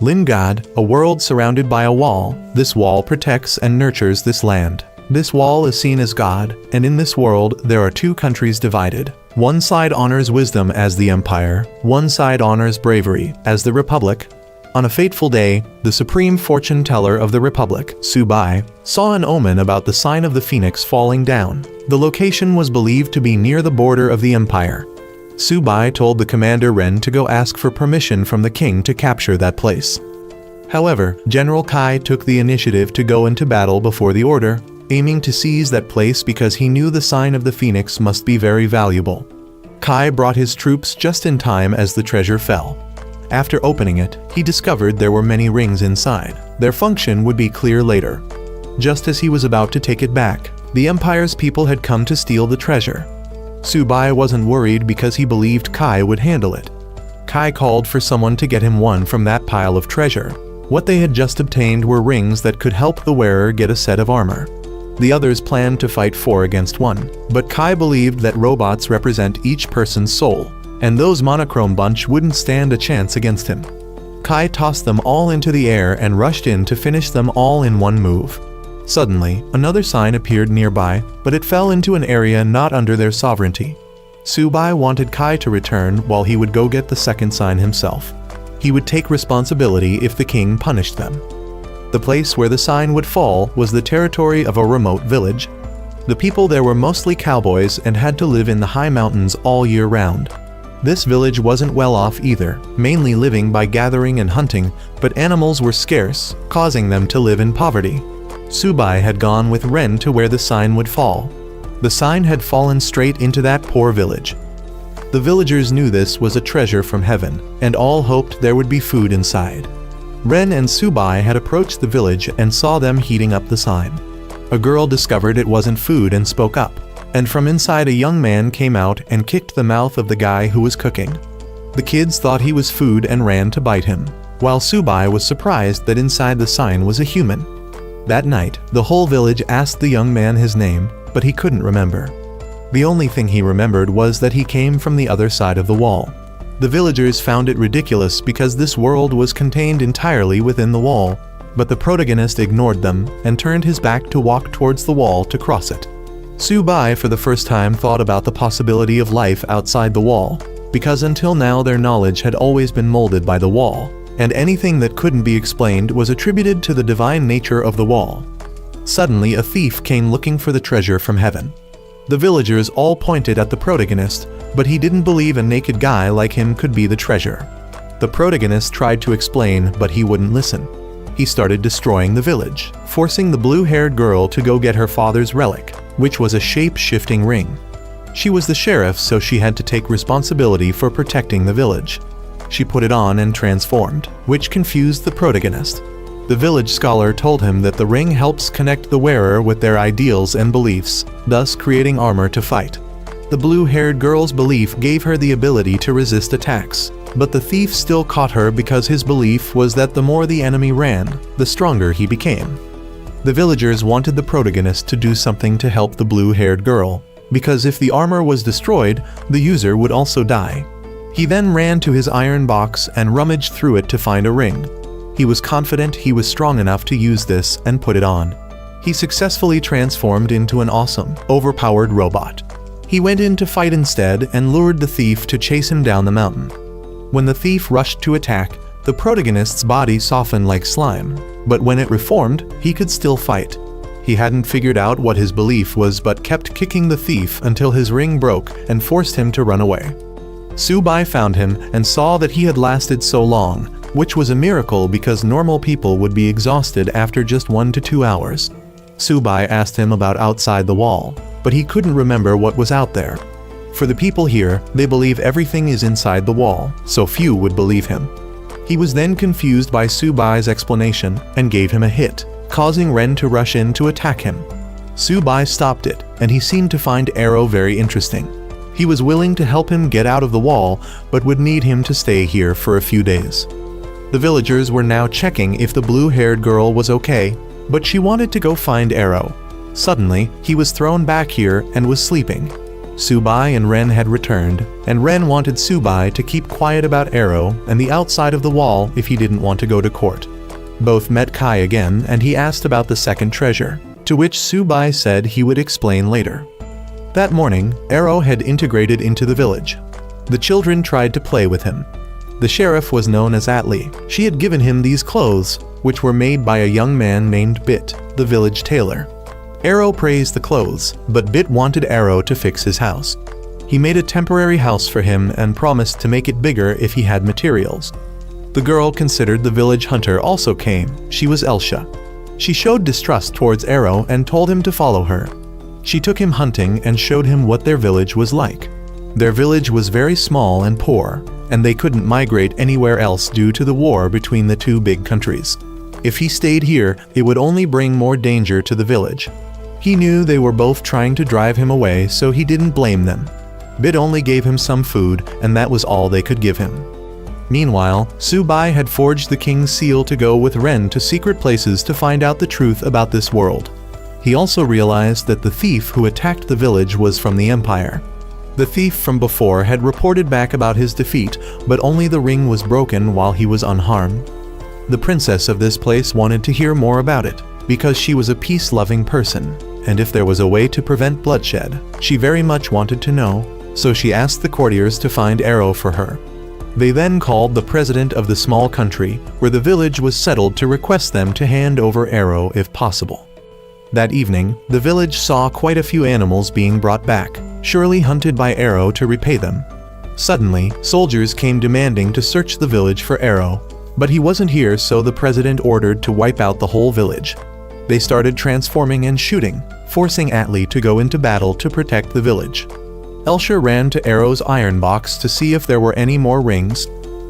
Lingad, a world surrounded by a wall. This wall protects and nurtures this land. This wall is seen as God, and in this world there are two countries divided. One side honors wisdom as the empire, one side honors bravery as the republic. On a fateful day, the supreme fortune teller of the republic, Subai, saw an omen about the sign of the phoenix falling down. The location was believed to be near the border of the empire. Subai told the commander Ren to go ask for permission from the king to capture that place. However, General Kai took the initiative to go into battle before the order, aiming to seize that place because he knew the sign of the phoenix must be very valuable. Kai brought his troops just in time as the treasure fell. After opening it, he discovered there were many rings inside. Their function would be clear later. Just as he was about to take it back, the empire's people had come to steal the treasure. Subai wasn't worried because he believed Kai would handle it. Kai called for someone to get him one from that pile of treasure. What they had just obtained were rings that could help the wearer get a set of armor. The others planned to fight 4 against 1, but Kai believed that robots represent each person's soul, and those monochrome bunch wouldn't stand a chance against him. Kai tossed them all into the air and rushed in to finish them all in one move. Suddenly, another sign appeared nearby, but it fell into an area not under their sovereignty. Subai wanted Kai to return while he would go get the second sign himself. He would take responsibility if the king punished them. The place where the sign would fall was the territory of a remote village. The people there were mostly cowboys and had to live in the high mountains all year round. This village wasn't well off either, mainly living by gathering and hunting, but animals were scarce, causing them to live in poverty. Subai had gone with Ren to where the sign would fall. The sign had fallen straight into that poor village. The villagers knew this was a treasure from heaven, and all hoped there would be food inside. Ren and Subai had approached the village and saw them heating up the sign. A girl discovered it wasn't food and spoke up, and from inside a young man came out and kicked the mouth of the guy who was cooking. The kids thought he was food and ran to bite him, while Subai was surprised that inside the sign was a human. That night, the whole village asked the young man his name, but he couldn't remember. The only thing he remembered was that he came from the other side of the wall. The villagers found it ridiculous because this world was contained entirely within the wall, but the protagonist ignored them and turned his back to walk towards the wall to cross it. Subai for the first time thought about the possibility of life outside the wall, because until now their knowledge had always been molded by the wall, and anything that couldn't be explained was attributed to the divine nature of the wall. Suddenly a thief came looking for the treasure from heaven. The villagers all pointed at the protagonist, but he didn't believe a naked guy like him could be the treasure. The protagonist tried to explain, but he wouldn't listen. He started destroying the village, forcing the blue-haired girl to go get her father's relic, which was a shape-shifting ring. She was the sheriff, so she had to take responsibility for protecting the village. She put it on and transformed, which confused the protagonist. The village scholar told him that the ring helps connect the wearer with their ideals and beliefs, thus creating armor to fight. The blue-haired girl's belief gave her the ability to resist attacks, but the thief still caught her because his belief was that the more the enemy ran, the stronger he became. The villagers wanted the protagonist to do something to help the blue-haired girl, because if the armor was destroyed, the user would also die. He then ran to his iron box and rummaged through it to find a ring. He was confident he was strong enough to use this and put it on. He successfully transformed into an awesome, overpowered robot. He went in to fight instead and lured the thief to chase him down the mountain. When the thief rushed to attack, the protagonist's body softened like slime, but when it reformed, he could still fight. He hadn't figured out what his belief was but kept kicking the thief until his ring broke and forced him to run away. Subai found him and saw that he had lasted so long, which was a miracle because normal people would be exhausted after just 1 to 2 hours. Subai asked him about outside the wall, but he couldn't remember what was out there. For the people here, they believe everything is inside the wall, so few would believe him. He was then confused by Subai's explanation and gave him a hit, causing Ren to rush in to attack him. Subai stopped it, and he seemed to find Arrow very interesting. He was willing to help him get out of the wall, but would need him to stay here for a few days. The villagers were now checking if the blue-haired girl was okay, but she wanted to go find Arrow. Suddenly, he was thrown back here and was sleeping. Subai and Ren had returned, and Ren wanted Subai to keep quiet about Arrow and the outside of the wall if he didn't want to go to court. Both met Kai again, and he asked about the second treasure, to which Subai said he would explain later. That morning, Arrow had integrated into the village. The children tried to play with him. The sheriff was known as Atlee. She had given him these clothes, which were made by a young man named Bit, the village tailor. Arrow praised the clothes, but Bit wanted Arrow to fix his house. He made a temporary house for him and promised to make it bigger if he had materials. The girl considered the village hunter also came. She was Elsha. She showed distrust towards Arrow and told him to follow her. She took him hunting and showed him what their village was like. Their village was very small and poor, and they couldn't migrate anywhere else due to the war between the two big countries. If he stayed here, it would only bring more danger to the village. He knew they were both trying to drive him away, so he didn't blame them. Bit only gave him some food, and that was all they could give him. Meanwhile, Subai had forged the king's seal to go with Ren to secret places to find out the truth about this world. He also realized that the thief who attacked the village was from the Empire. The thief from before had reported back about his defeat, but only the ring was broken while he was unharmed. The princess of this place wanted to hear more about it, because she was a peace-loving person, and if there was a way to prevent bloodshed, she very much wanted to know, so she asked the courtiers to find Arrow for her. They then called the president of the small country, where the village was settled, to request them to hand over Arrow if possible. That evening, the village saw quite a few animals being brought back, surely hunted by Arrow to repay them. Suddenly, soldiers came demanding to search the village for Arrow, but he wasn't here, so the president ordered to wipe out the whole village. They started transforming and shooting, forcing Atlee to go into battle to protect the village. Elsha ran to Arrow's iron box to see if there were any more rings.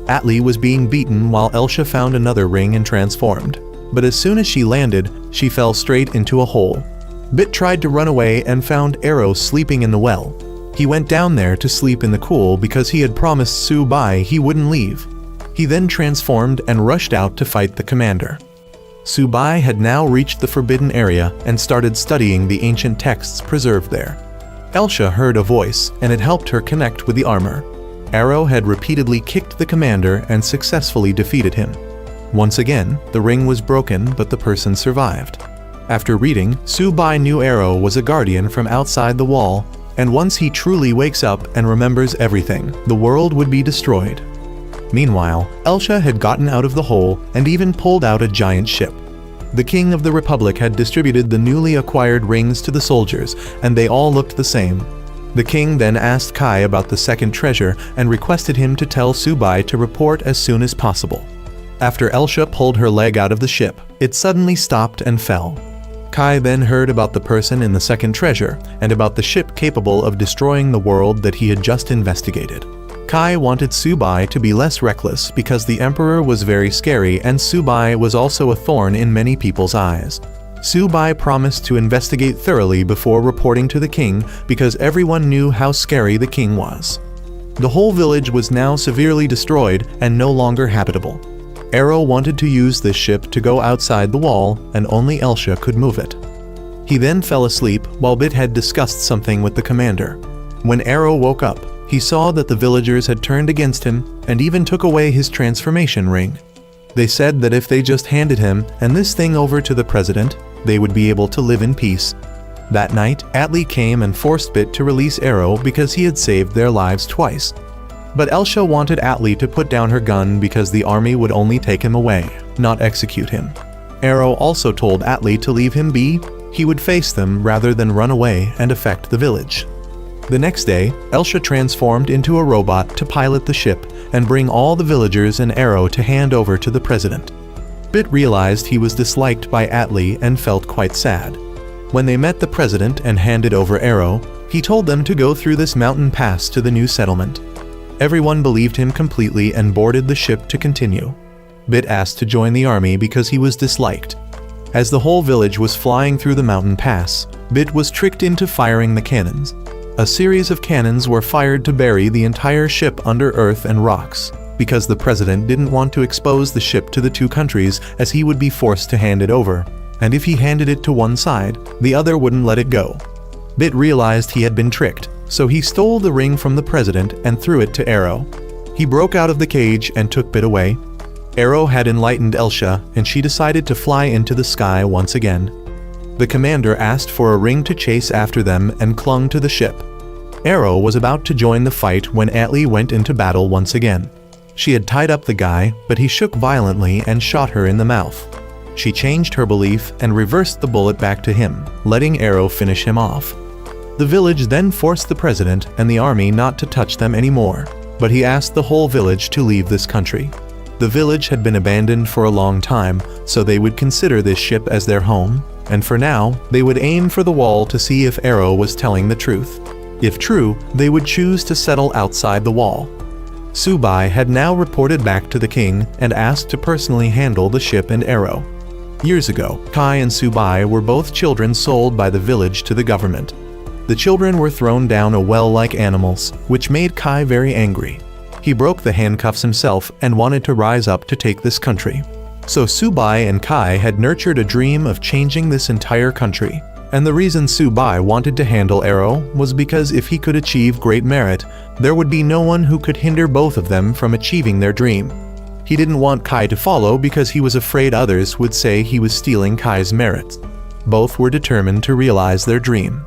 Atlee was being beaten while Elsha found another ring and transformed. But as soon as she landed, she fell straight into a hole. Bit tried to run away and found Arrow sleeping in the well. He went down there to sleep in the cool because he had promised Subai he wouldn't leave. He then transformed and rushed out to fight the commander. Subai had now reached the forbidden area and started studying the ancient texts preserved there. Elsha heard a voice, and it helped her connect with the armor. Arrow had repeatedly kicked the commander and successfully defeated him. Once again, the ring was broken, but the person survived. After reading, Subai knew Arrow was a guardian from outside the wall, and once he truly wakes up and remembers everything, the world would be destroyed. Meanwhile, Elsha had gotten out of the hole and even pulled out a giant ship. The king of the Republic had distributed the newly acquired rings to the soldiers, and they all looked the same. The king then asked Kai about the second treasure and requested him to tell Subai to report as soon as possible. After Elsha pulled her leg out of the ship, it suddenly stopped and fell. Kai then heard about the person in the second treasure and about the ship capable of destroying the world that he had just investigated. Kai wanted Subai to be less reckless because the Emperor was very scary and Subai was also a thorn in many people's eyes. Subai promised to investigate thoroughly before reporting to the king because everyone knew how scary the king was. The whole village was now severely destroyed and no longer habitable. Arrow wanted to use this ship to go outside the wall, and only Elsha could move it. He then fell asleep while Bit had discussed something with the commander. When Arrow woke up, he saw that the villagers had turned against him and even took away his transformation ring. They said that if they just handed him and this thing over to the president, they would be able to live in peace. That night, Atlee came and forced Bit to release Arrow because he had saved their lives twice. But Elsha wanted Atlee to put down her gun because the army would only take him away, not execute him. Arrow also told Atlee to leave him be. He would face them rather than run away and affect the village. The next day, Elsha transformed into a robot to pilot the ship and bring all the villagers and Arrow to hand over to the president. Bit realized he was disliked by Atlee and felt quite sad. When they met the president and handed over Arrow, he told them to go through this mountain pass to the new settlement. Everyone believed him completely and boarded the ship to continue. Bit asked to join the army because he was disliked. As the whole village was flying through the mountain pass, Bit was tricked into firing the cannons. A series of cannons were fired to bury the entire ship under earth and rocks, because the president didn't want to expose the ship to the two countries as he would be forced to hand it over, and if he handed it to one side, the other wouldn't let it go. Bit realized he had been tricked, So he stole the ring from the president and threw it to Arrow. He broke out of the cage and took it away. Arrow had enlightened Elsha, and she decided to fly into the sky once again. The commander asked for a ring to chase after them and clung to the ship. Arrow was about to join the fight when Atlee went into battle once again. She had tied up the guy, but he shook violently and shot her in the mouth. She changed her belief and reversed the bullet back to him, letting Arrow finish him off. The village then forced the president and the army not to touch them anymore, but he asked the whole village to leave this country. The village had been abandoned for a long time, so they would consider this ship as their home, and for now, they would aim for the wall to see if Arrow was telling the truth. If true, they would choose to settle outside the wall. Subai had now reported back to the king and asked to personally handle the ship and Arrow. Years ago, Kai and Subai were both children sold by the village to the government. The children were thrown down a well like animals, which made Kai very angry. He broke the handcuffs himself and wanted to rise up to take this country. So Subai and Kai had nurtured a dream of changing this entire country. And the reason Subai wanted to handle Arrow was because if he could achieve great merit, there would be no one who could hinder both of them from achieving their dream. He didn't want Kai to follow because he was afraid others would say he was stealing Kai's merits. Both were determined to realize their dream.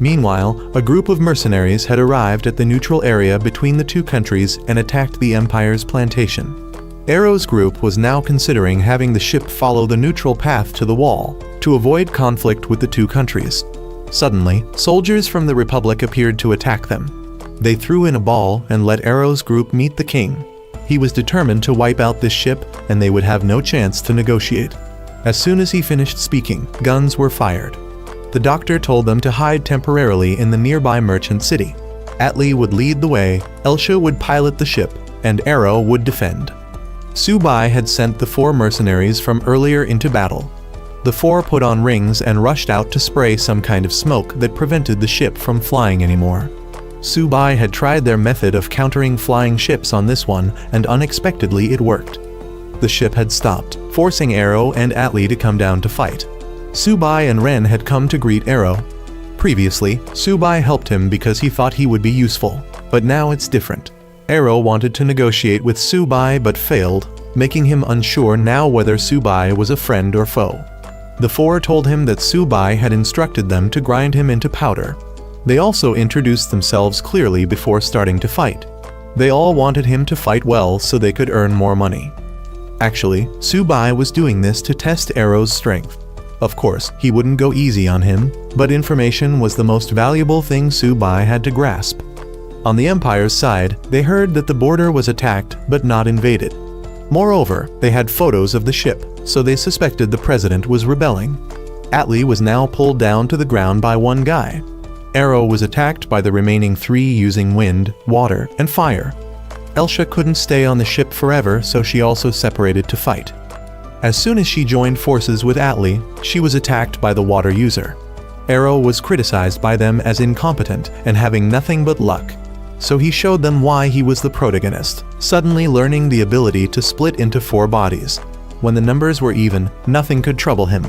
Meanwhile, a group of mercenaries had arrived at the neutral area between the two countries and attacked the Empire's plantation. Arrow's group was now considering having the ship follow the neutral path to the wall, to avoid conflict with the two countries. Suddenly, soldiers from the Republic appeared to attack them. They threw in a ball and let Arrow's group meet the king. He was determined to wipe out this ship, and they would have no chance to negotiate. As soon as he finished speaking, guns were fired. The doctor told them to hide temporarily in the nearby merchant city. Atlee would lead the way, Elsha would pilot the ship, and Arrow would defend. Subai had sent the 4 mercenaries from earlier into battle. The 4 put on rings and rushed out to spray some kind of smoke that prevented the ship from flying anymore. Subai had tried their method of countering flying ships on this one, and unexpectedly it worked. The ship had stopped, forcing Arrow and Atlee to come down to fight. Subai and Ren had come to greet Arrow. Previously, Subai helped him because he thought he would be useful, but now it's different. Arrow wanted to negotiate with Subai but failed, making him unsure now whether Subai was a friend or foe. The 4 told him that Subai had instructed them to grind him into powder. They also introduced themselves clearly before starting to fight. They all wanted him to fight well so they could earn more money. Actually, Subai was doing this to test Arrow's strength. Of course, he wouldn't go easy on him, but information was the most valuable thing Subai had to grasp. On the Empire's side, they heard that the border was attacked but not invaded. Moreover, they had photos of the ship, so they suspected the president was rebelling. Atlee was now pulled down to the ground by one guy. Arrow was attacked by the remaining 3 using wind, water, and fire. Elsha couldn't stay on the ship forever, so she also separated to fight. As soon as she joined forces with Atlee, she was attacked by the water user. Arrow was criticized by them as incompetent and having nothing but luck. So he showed them why he was the protagonist, suddenly learning the ability to split into 4 bodies. When the numbers were even, nothing could trouble him.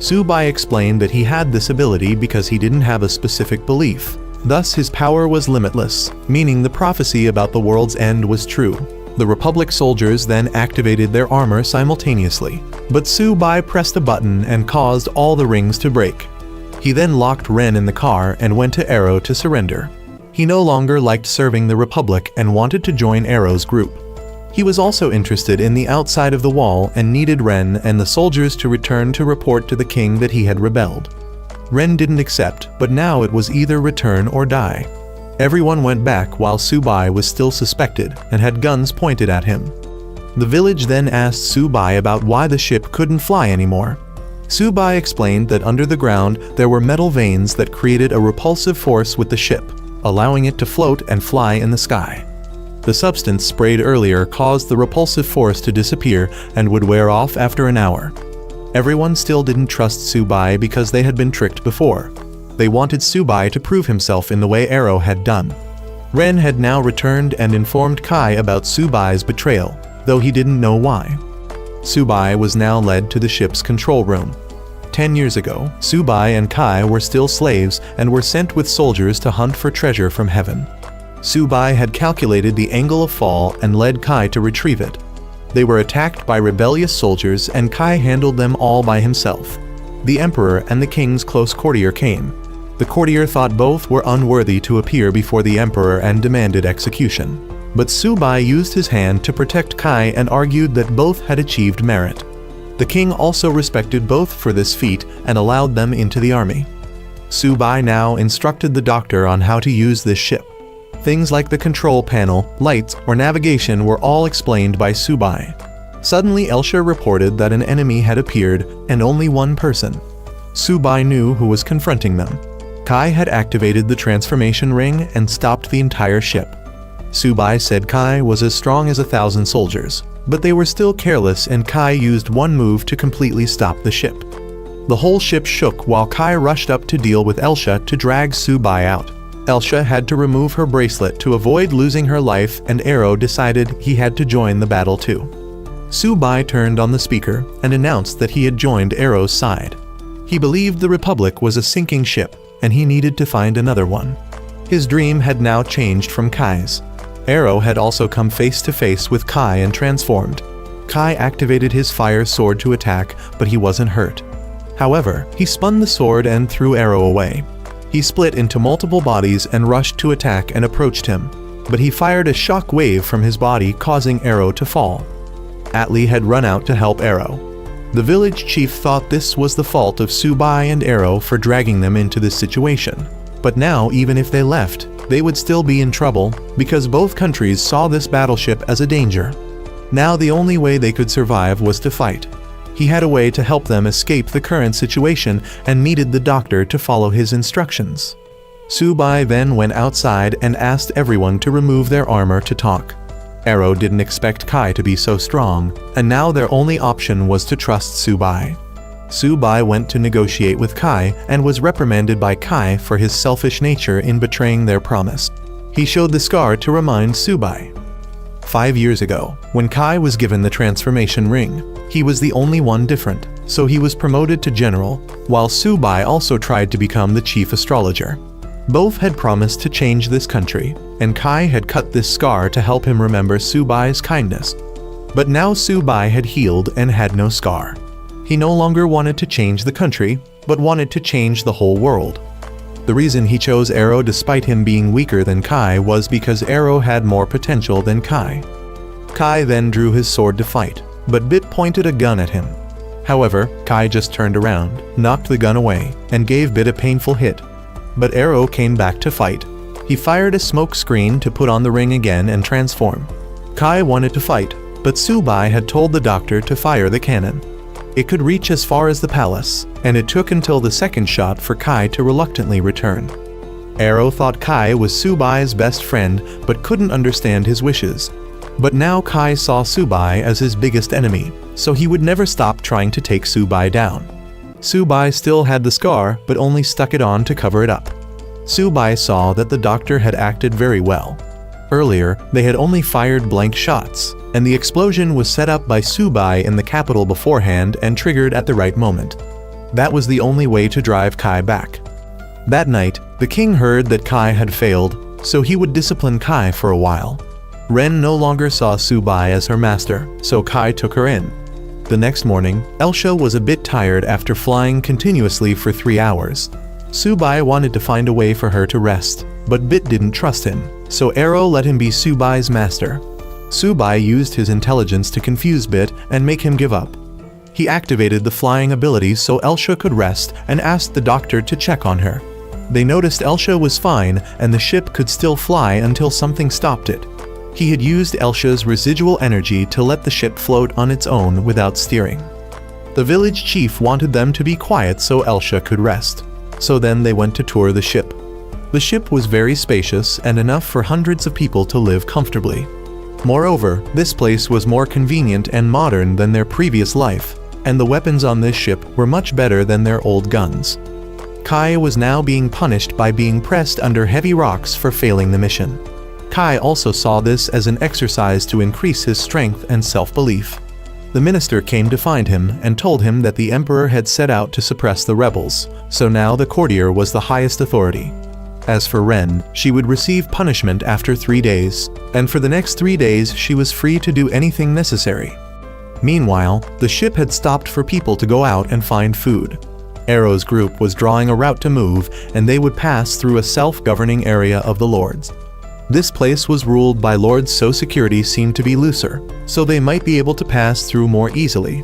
Subai explained that he had this ability because he didn't have a specific belief. Thus his power was limitless, meaning the prophecy about the world's end was true. The Republic soldiers then activated their armor simultaneously, but Subai pressed a button and caused all the rings to break. He then locked Ren in the car and went to Arrow to surrender. He no longer liked serving the Republic and wanted to join Arrow's group. He was also interested in the outside of the wall and needed Ren and the soldiers to return to report to the king that he had rebelled. Ren didn't accept, but now it was either return or die. Everyone went back while Subai was still suspected and had guns pointed at him. The village then asked Subai about why the ship couldn't fly anymore. Subai explained that under the ground there were metal veins that created a repulsive force with the ship, allowing it to float and fly in the sky. The substance sprayed earlier caused the repulsive force to disappear and would wear off after an hour. Everyone still didn't trust Subai because they had been tricked before. They wanted Subai to prove himself in the way Arrow had done. Ren had now returned and informed Kai about Subai's betrayal, though he didn't know why. Subai was now led to the ship's control room. 10 years ago, Subai and Kai were still slaves and were sent with soldiers to hunt for treasure from heaven. Subai had calculated the angle of fall and led Kai to retrieve it. They were attacked by rebellious soldiers and Kai handled them all by himself. The emperor and the king's close courtier came. The courtier thought both were unworthy to appear before the emperor and demanded execution. But Subai used his hand to protect Kai and argued that both had achieved merit. The king also respected both for this feat and allowed them into the army. Subai now instructed the doctor on how to use this ship. Things like the control panel, lights, or navigation were all explained by Subai. Suddenly Elsha reported that an enemy had appeared, and only one person. Subai knew who was confronting them. Kai had activated the transformation ring and stopped the entire ship. Subai said Kai was as strong as 1,000 soldiers, but they were still careless and Kai used one move to completely stop the ship. The whole ship shook while Kai rushed up to deal with Elsha to drag Subai out. Elsha had to remove her bracelet to avoid losing her life and Arrow decided he had to join the battle too. Subai turned on the speaker and announced that he had joined Arrow's side. He believed the Republic was a sinking ship and he needed to find another one. His dream had now changed from Kai's. Arrow had also come face to face with Kai and transformed. Kai activated his fire sword to attack, but he wasn't hurt. However, he spun the sword and threw Arrow away. He split into multiple bodies and rushed to attack and approached him, but he fired a shock wave from his body causing Arrow to fall. Atli had run out to help Arrow. The village chief thought this was the fault of Subai and Arrow for dragging them into this situation. But now, even if they left, they would still be in trouble because both countries saw this battleship as a danger. Now the only way they could survive was to fight. He had a way to help them escape the current situation and needed the doctor to follow his instructions. Subai then went outside and asked everyone to remove their armor to talk. Arrow didn't expect Kai to be so strong, and now their only option was to trust Subai. Subai went to negotiate with Kai and was reprimanded by Kai for his selfish nature in betraying their promise. He showed the scar to remind Subai. 5 years ago, when Kai was given the transformation ring, he was the only one different, so he was promoted to general, while Subai also tried to become the chief astrologer. Both had promised to change this country, and Kai had cut this scar to help him remember Subai's kindness. But now Subai had healed and had no scar. He no longer wanted to change the country, but wanted to change the whole world. The reason he chose Arrow despite him being weaker than Kai was because Arrow had more potential than Kai. Kai then drew his sword to fight, but Bit pointed a gun at him. However, Kai just turned around, knocked the gun away, and gave Bit a painful hit. But Arrow came back to fight. He fired a smoke screen to put on the ring again and transform. Kai wanted to fight, but Subai had told the doctor to fire the cannon. It could reach as far as the palace, and it took until the second shot for Kai to reluctantly return. Arrow thought Kai was Subai's best friend but couldn't understand his wishes. But now Kai saw Subai as his biggest enemy, so he would never stop trying to take Subai down. Subai still had the scar but only stuck it on to cover it up. Subai saw that the doctor had acted very well. Earlier, they had only fired blank shots, and the explosion was set up by Subai in the capital beforehand and triggered at the right moment. That was the only way to drive Kai back. That night, the king heard that Kai had failed, so he would discipline Kai for a while. Ren no longer saw Subai as her master, so Kai took her in. The next morning, Elsha was a bit tired after flying continuously for 3 hours. Subai wanted to find a way for her to rest, but Bit didn't trust him, so Arrow let him be Subai's master. Subai used his intelligence to confuse Bit and make him give up. He activated the flying ability so Elsha could rest and asked the doctor to check on her. They noticed Elsha was fine and the ship could still fly until something stopped it. He had used Elsha's residual energy to let the ship float on its own without steering. The village chief wanted them to be quiet so Elsha could rest. So then they went to tour the ship. The ship was very spacious and enough for hundreds of people to live comfortably. Moreover, this place was more convenient and modern than their previous life, and the weapons on this ship were much better than their old guns. Kai was now being punished by being pressed under heavy rocks for failing the mission. Kai also saw this as an exercise to increase his strength and self-belief. The minister came to find him and told him that the emperor had set out to suppress the rebels, so now the courtier was the highest authority. As for Ren, she would receive punishment after 3 days, and for the next 3 days she was free to do anything necessary. Meanwhile, the ship had stopped for people to go out and find food. Arrow's group was drawing a route to move, and they would pass through a self-governing area of the lords. This place was ruled by lords, so security seemed to be looser, so they might be able to pass through more easily.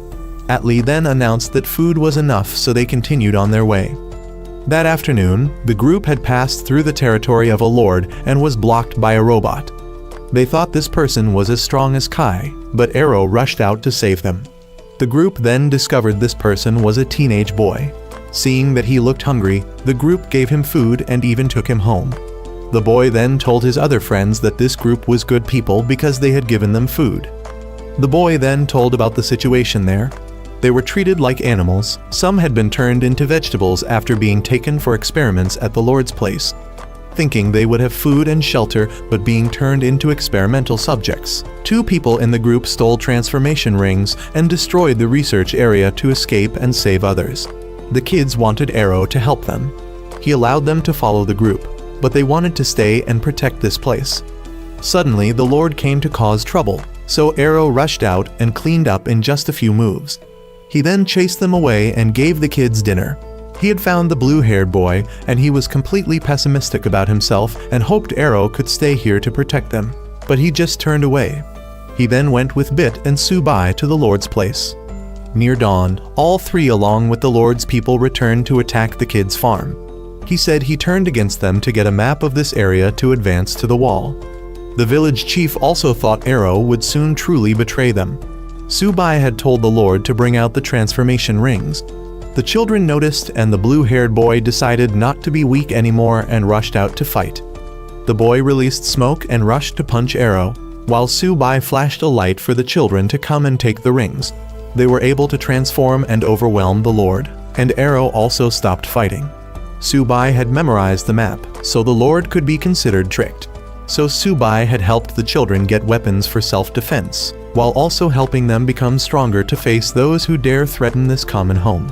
Atli then announced that food was enough, so they continued on their way. That afternoon, the group had passed through the territory of a lord and was blocked by a robot. They thought this person was as strong as Kai, but Arrow rushed out to save them. The group then discovered this person was a teenage boy. Seeing that he looked hungry, the group gave him food and even took him home. The boy then told his other friends that this group was good people because they had given them food. The boy then told about the situation there. They were treated like animals. Some had been turned into vegetables after being taken for experiments at the Lord's place, thinking they would have food and shelter, but being turned into experimental subjects. 2 people in the group stole transformation rings and destroyed the research area to escape and save others. The kids wanted Arrow to help them. He allowed them to follow the group, but they wanted to stay and protect this place. Suddenly, the Lord came to cause trouble, so Arrow rushed out and cleaned up in just a few moves. He then chased them away and gave the kids dinner. He had found the blue-haired boy, and he was completely pessimistic about himself and hoped Arrow could stay here to protect them, but he just turned away. He then went with Bit and Subai to the Lord's place. Near dawn, all 3 along with the Lord's people returned to attack the kids' farm. He said he turned against them to get a map of this area to advance to the wall. The village chief also thought Arrow would soon truly betray them. Subai had told the Lord to bring out the transformation rings. The children noticed, and the blue-haired boy decided not to be weak anymore and rushed out to fight. The boy released smoke and rushed to punch Arrow, while Subai flashed a light for the children to come and take the rings. They were able to transform and overwhelm the Lord, and Arrow also stopped fighting. Subai had memorized the map, so the Lord could be considered tricked. So Subai had helped the children get weapons for self-defense, while also helping them become stronger to face those who dare threaten this common home.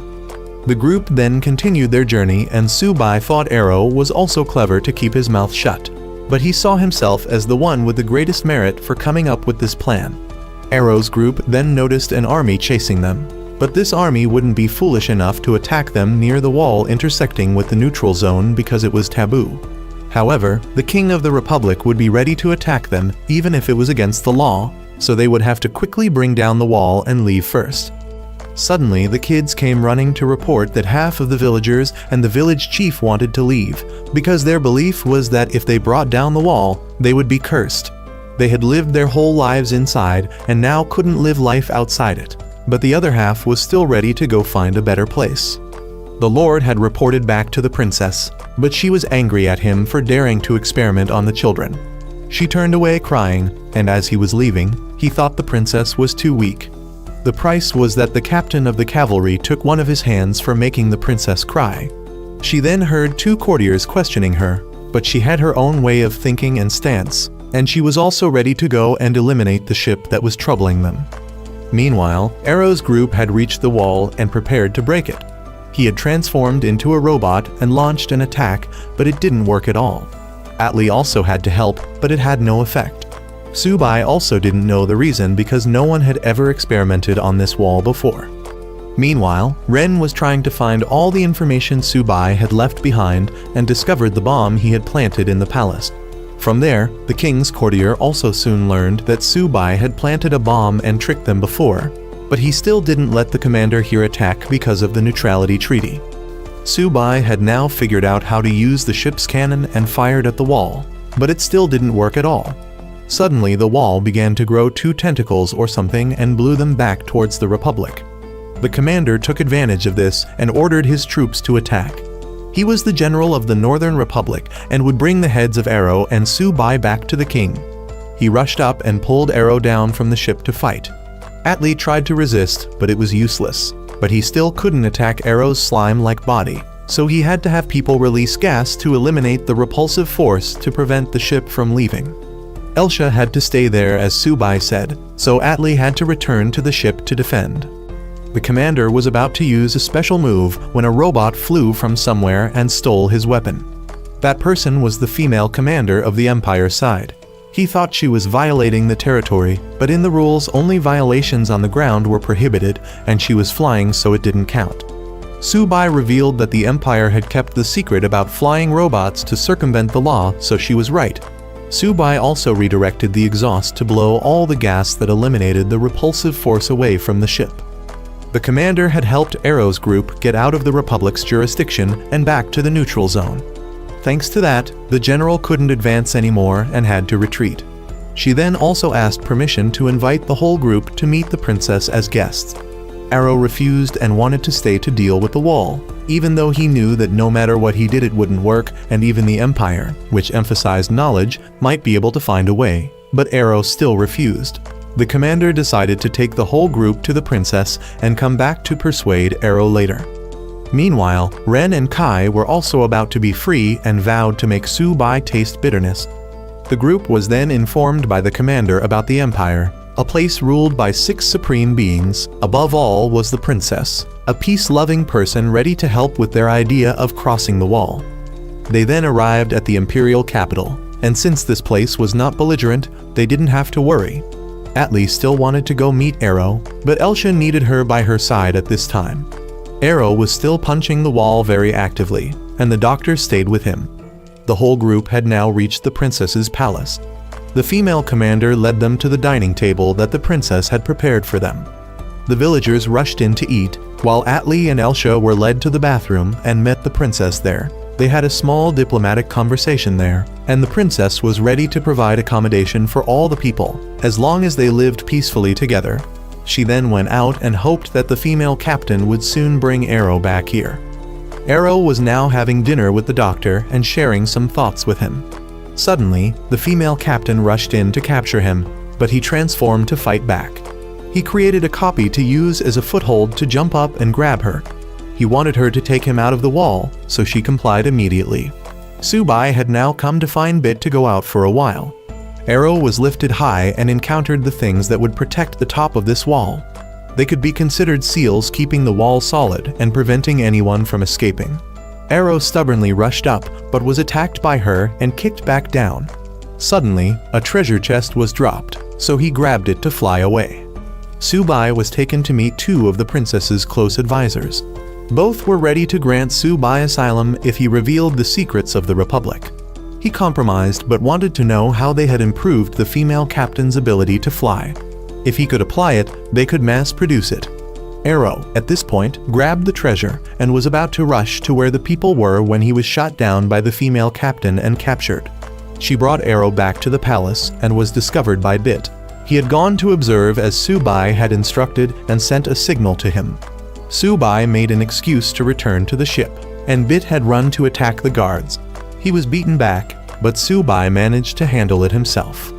The group then continued their journey, and Subai thought Arrow was also clever to keep his mouth shut, but he saw himself as the one with the greatest merit for coming up with this plan. Arrow's group then noticed an army chasing them, but this army wouldn't be foolish enough to attack them near the wall intersecting with the neutral zone because it was taboo. However, the king of the Republic would be ready to attack them even if it was against the law, so they would have to quickly bring down the wall and leave first. Suddenly, the kids came running to report that half of the villagers and the village chief wanted to leave, because their belief was that if they brought down the wall, they would be cursed. They had lived their whole lives inside and now couldn't live life outside it, but the other half was still ready to go find a better place. The Lord had reported back to the princess, but she was angry at him for daring to experiment on the children. She turned away crying, and as he was leaving, he thought the princess was too weak. The price was that the captain of the cavalry took one of his hands for making the princess cry. She then heard 2 courtiers questioning her, but she had her own way of thinking and stance, and she was also ready to go and eliminate the ship that was troubling them. Meanwhile, Arrow's group had reached the wall and prepared to break it. He had transformed into a robot and launched an attack, but it didn't work at all. Atli also had to help, but it had no effect. Subai also didn't know the reason because no one had ever experimented on this wall before. Meanwhile, Ren was trying to find all the information Subai had left behind and discovered the bomb he had planted in the palace. From there, the king's courtier also soon learned that Subai had planted a bomb and tricked them before, but he still didn't let the commander here attack because of the neutrality treaty. Subai had now figured out how to use the ship's cannon and fired at the wall, but it still didn't work at all. Suddenly, the wall began to grow 2 tentacles or something and blew them back towards the Republic. The commander took advantage of this and ordered his troops to attack. He was the general of the Northern Republic and would bring the heads of Arrow and Subai back to the king. He rushed up and pulled Arrow down from the ship to fight. Atli tried to resist, but it was useless. But he still couldn't attack Arrow's slime-like body, so he had to have people release gas to eliminate the repulsive force to prevent the ship from leaving. Elsha had to stay there as Subai said, so Atlee had to return to the ship to defend. The commander was about to use a special move when a robot flew from somewhere and stole his weapon. That person was the female commander of the Empire side. He thought she was violating the territory, but in the rules only violations on the ground were prohibited, and she was flying so it didn't count. Subai revealed that the Empire had kept the secret about flying robots to circumvent the law, so she was right. Subai also redirected the exhaust to blow all the gas that eliminated the repulsive force away from the ship. The commander had helped Arrow's group get out of the Republic's jurisdiction and back to the neutral zone. Thanks to that, the general couldn't advance anymore and had to retreat. She then also asked permission to invite the whole group to meet the princess as guests. Arrow refused and wanted to stay to deal with the wall, even though he knew that no matter what he did it wouldn't work, and even the Empire, which emphasized knowledge, might be able to find a way. But Arrow still refused. The commander decided to take the whole group to the princess and come back to persuade Arrow later. Meanwhile, Ren and Kai were also about to be free and vowed to make Subai taste bitterness. The group was then informed by the commander about the Empire, a place ruled by 6 supreme beings. Above all was the princess, a peace-loving person ready to help with their idea of crossing the wall. They then arrived at the imperial capital, and since this place was not belligerent, they didn't have to worry. Atlee still wanted to go meet Arrow, but Elsha needed her by her side at this time. Arrow was still punching the wall very actively, and the doctor stayed with him. The whole group had now reached the princess's palace. The female commander led them to the dining table that the princess had prepared for them. The villagers rushed in to eat, while Atlee and Elsha were led to the bathroom and met the princess there. They had a small diplomatic conversation there, and the princess was ready to provide accommodation for all the people, as long as they lived peacefully together. She then went out and hoped that the female captain would soon bring Arrow back here. Arrow was now having dinner with the doctor and sharing some thoughts with him. Suddenly, the female captain rushed in to capture him, but he transformed to fight back. He created a copy to use as a foothold to jump up and grab her. He wanted her to take him out of the wall, so she complied immediately. Subai had now come to find Bit to go out for a while. Arrow was lifted high and encountered the things that would protect the top of this wall. They could be considered seals keeping the wall solid and preventing anyone from escaping. Arrow stubbornly rushed up, but was attacked by her and kicked back down. Suddenly, a treasure chest was dropped, so he grabbed it to fly away. Subai was taken to meet 2 of the princess's close advisors. Both were ready to grant Subai asylum if he revealed the secrets of the Republic. He compromised but wanted to know how they had improved the female captain's ability to fly. If he could apply it, they could mass-produce it. Arrow, at this point, grabbed the treasure and was about to rush to where the people were when he was shot down by the female captain and captured. She brought Arrow back to the palace and was discovered by Bit. He had gone to observe as Subai had instructed and sent a signal to him. Subai made an excuse to return to the ship, and Bit had run to attack the guards. He was beaten back, but Subai managed to handle it himself.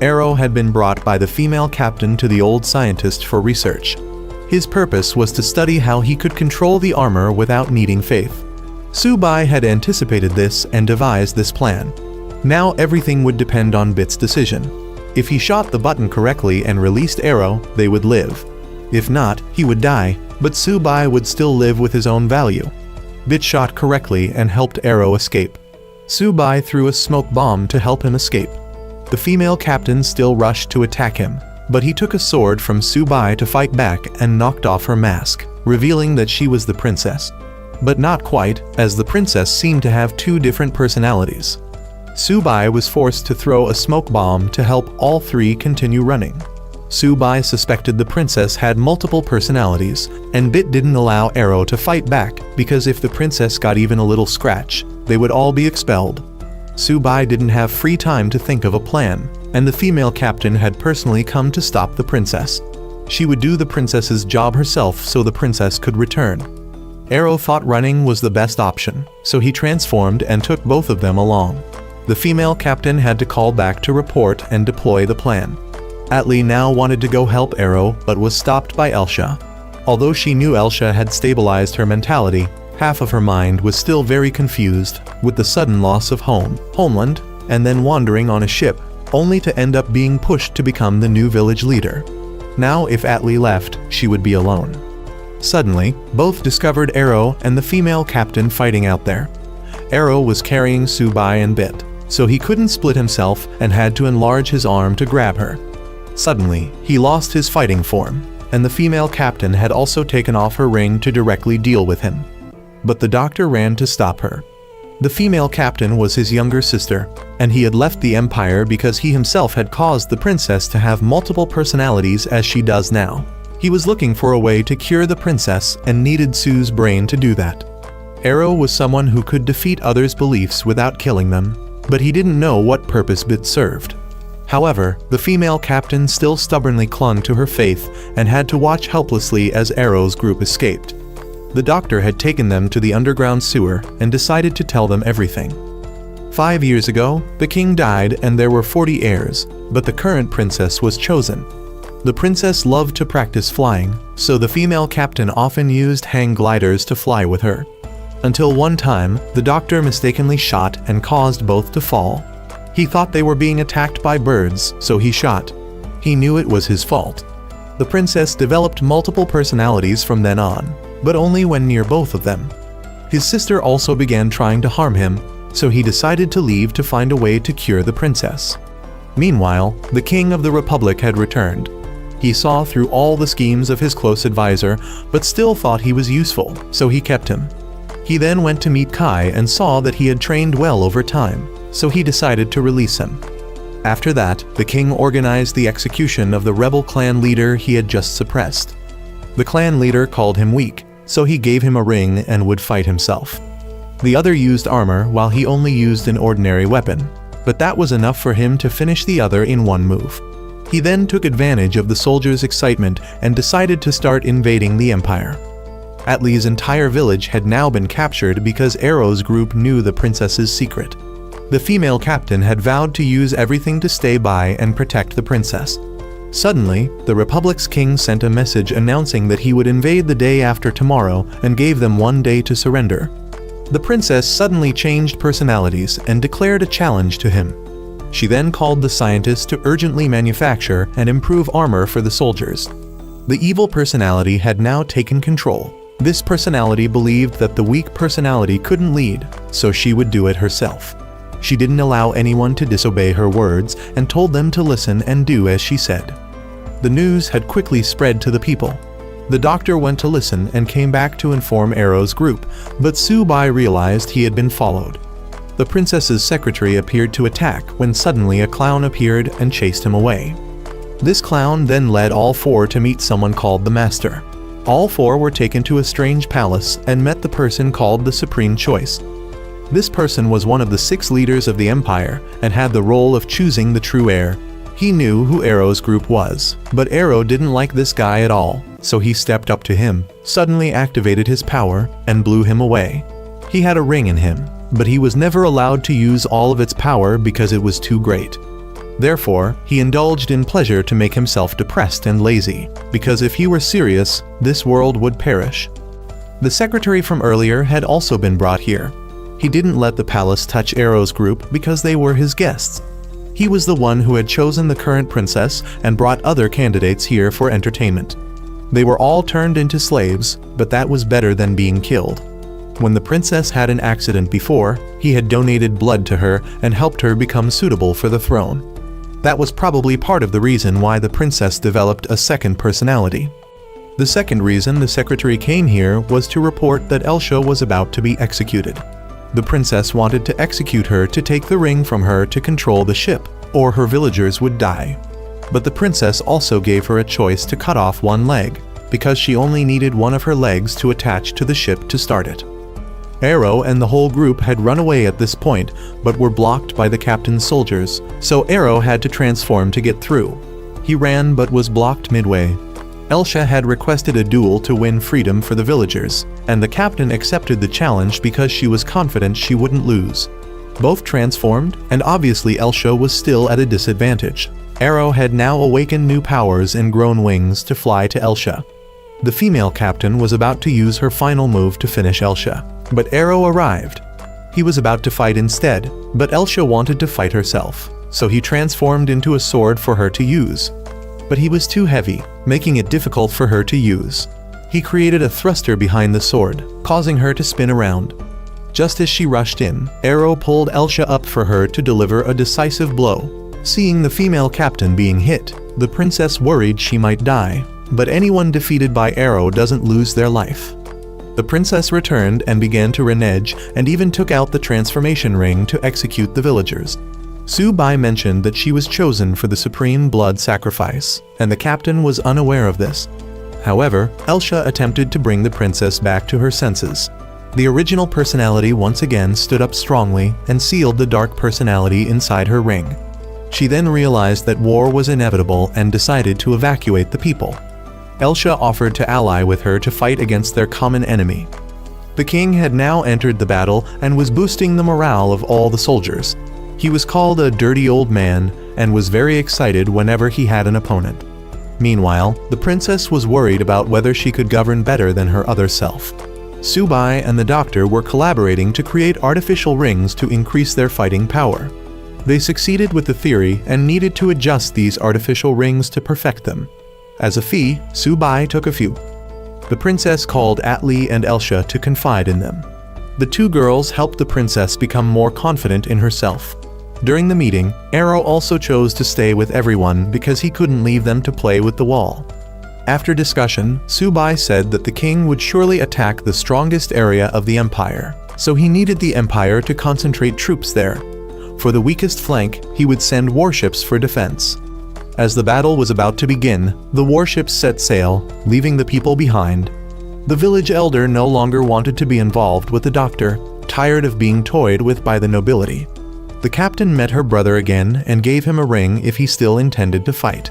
Arrow had been brought by the female captain to the old scientist for research. His purpose was to study how he could control the armor without needing faith. Subai had anticipated this and devised this plan. Now everything would depend on Bit's decision. If he shot the button correctly and released Arrow, they would live. If not, he would die, but Subai would still live with his own value. Bit shot correctly and helped Arrow escape. Subai threw a smoke bomb to help him escape. The female captain still rushed to attack him, but he took a sword from Subai to fight back and knocked off her mask, revealing that she was the princess. But not quite, as the princess seemed to have 2 different personalities. Subai was forced to throw a smoke bomb to help all 3 continue running. Subai suspected the princess had multiple personalities, and Bit didn't allow Arrow to fight back because if the princess got even a little scratch, they would all be expelled. Subai didn't have free time to think of a plan, and the female captain had personally come to stop the princess. She would do the princess's job herself so the princess could return. Arrow thought running was the best option, so he transformed and took both of them along. The female captain had to call back to report and deploy the plan. Atlee now wanted to go help Arrow but was stopped by Elsha. Although she knew Elsha had stabilized her mentality, half of her mind was still very confused with the sudden loss of homeland, and then wandering on a ship. only to end up being pushed to become the new village leader. Now if Atli left, she would be alone. Suddenly, both discovered Arrow and the female captain fighting out there. Arrow was carrying Subai and Bit, so he couldn't split himself and had to enlarge his arm to grab her. Suddenly, he lost his fighting form, and the female captain had also taken off her ring to directly deal with him. But the doctor ran to stop her. The female captain was his younger sister, and he had left the empire because he himself had caused the princess to have multiple personalities as she does now. He was looking for a way to cure the princess and needed Sue's brain to do that. Arrow was someone who could defeat others' beliefs without killing them, but he didn't know what purpose Bit served. However, the female captain still stubbornly clung to her faith and had to watch helplessly as Arrow's group escaped. The doctor had taken them to the underground sewer and decided to tell them everything. 5 years ago, the king died and there were 40 heirs, but the current princess was chosen. The princess loved to practice flying, so the female captain often used hang gliders to fly with her. Until one time, the doctor mistakenly shot and caused both to fall. He thought they were being attacked by birds, so he shot. He knew it was his fault. The princess developed multiple personalities from then on, but only when near both of them. His sister also began trying to harm him, so he decided to leave to find a way to cure the princess. Meanwhile, the king of the Republic had returned. He saw through all the schemes of his close advisor, but still thought he was useful, so he kept him. He then went to meet Kai and saw that he had trained well over time, so he decided to release him. After that, the king organized the execution of the rebel clan leader he had just suppressed. The clan leader called him weak, so he gave him a ring and would fight himself. The other used armor while he only used an ordinary weapon, but that was enough for him to finish the other in one move. He then took advantage of the soldiers' excitement and decided to start invading the empire. Atli's entire village had now been captured because Arrow's group knew the princess's secret. The female captain had vowed to use everything to stay by and protect the princess. Suddenly, the Republic's king sent a message announcing that he would invade the day after tomorrow and gave them 1 day to surrender. The princess suddenly changed personalities and declared a challenge to him. She then called the scientists to urgently manufacture and improve armor for the soldiers. The evil personality had now taken control. This personality believed that the weak personality couldn't lead, so she would do it herself. She didn't allow anyone to disobey her words and told them to listen and do as she said. The news had quickly spread to the people. The doctor went to listen and came back to inform Arrow's group, but Subai realized he had been followed. The princess's secretary appeared to attack when suddenly a clown appeared and chased him away. This clown then led all 4 to meet someone called the Master. All 4 were taken to a strange palace and met the person called the Supreme Choice. This person was one of the 6 leaders of the empire and had the role of choosing the true heir. He knew who Arrow's group was, but Arrow didn't like this guy at all, so he stepped up to him, suddenly activated his power, and blew him away. He had a ring in him, but he was never allowed to use all of its power because it was too great. Therefore, he indulged in pleasure to make himself depressed and lazy, because if he were serious, this world would perish. The secretary from earlier had also been brought here. He didn't let the palace touch Arrow's group because they were his guests. He was the one who had chosen the current princess and brought other candidates here for entertainment. They were all turned into slaves, but that was better than being killed. When the princess had an accident before, he had donated blood to her and helped her become suitable for the throne. That was probably part of the reason why the princess developed a second personality. The second reason the secretary came here was to report that Elsha was about to be executed. The princess wanted to execute her to take the ring from her to control the ship, or her villagers would die. But the princess also gave her a choice to cut off one leg, because she only needed one of her legs to attach to the ship to start it. Arrow and the whole group had run away at this point, but were blocked by the captain's soldiers, so Arrow had to transform to get through. He ran but was blocked midway. Elsha had requested a duel to win freedom for the villagers, and the captain accepted the challenge because she was confident she wouldn't lose. Both transformed, and obviously Elsha was still at a disadvantage. Arrow had now awakened new powers and grown wings to fly to Elsha. The female captain was about to use her final move to finish Elsha, but Arrow arrived. He was about to fight instead, but Elsha wanted to fight herself. so he transformed into a sword for her to use. But he was too heavy, making it difficult for her to use. He created a thruster behind the sword, causing her to spin around. Just as she rushed in, Arrow pulled Elsha up for her to deliver a decisive blow. Seeing the female captain being hit, the princess worried she might die, but anyone defeated by Arrow doesn't lose their life. The princess returned and began to renege and even took out the transformation ring to execute the villagers. Su-bai mentioned that she was chosen for the supreme blood sacrifice, and the captain was unaware of this. However, Elsha attempted to bring the princess back to her senses. The original personality once again stood up strongly and sealed the dark personality inside her ring. She then realized that war was inevitable and decided to evacuate the people. Elsha offered to ally with her to fight against their common enemy. The king had now entered the battle and was boosting the morale of all the soldiers. He was called a dirty old man and was very excited whenever he had an opponent. Meanwhile, the princess was worried about whether she could govern better than her other self. Su-bai and the doctor were collaborating to create artificial rings to increase their fighting power. They succeeded with the theory and needed to adjust these artificial rings to perfect them. As a fee, Su-bai took a few. The princess called Atli and Elsha to confide in them. The two girls helped the princess become more confident in herself. During the meeting, Arrow also chose to stay with everyone because he couldn't leave them to play with the wall. After discussion, Su-bai said that the king would surely attack the strongest area of the empire, so he needed the empire to concentrate troops there. For the weakest flank, he would send warships for defense. As the battle was about to begin, the warships set sail, leaving the people behind. The village elder no longer wanted to be involved with the doctor, tired of being toyed with by the nobility. The captain met her brother again and gave him a ring if he still intended to fight.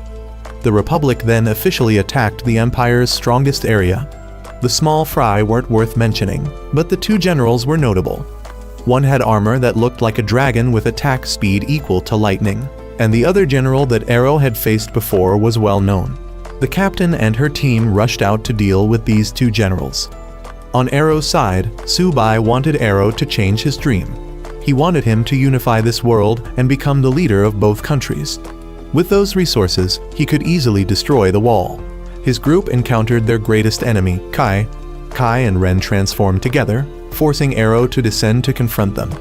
The Republic then officially attacked the Empire's strongest area. The small fry weren't worth mentioning, but the two generals were notable. One had armor that looked like a dragon with attack speed equal to lightning, and the other general that Arrow had faced before was well known. The captain and her team rushed out to deal with these two generals. On Arrow's side, Su-bai wanted Arrow to change his dream. He wanted him to unify this world and become the leader of both countries. With those resources, he could easily destroy the wall. His group encountered their greatest enemy, Kai. Kai and Ren transformed together, forcing Arrow to descend to confront them.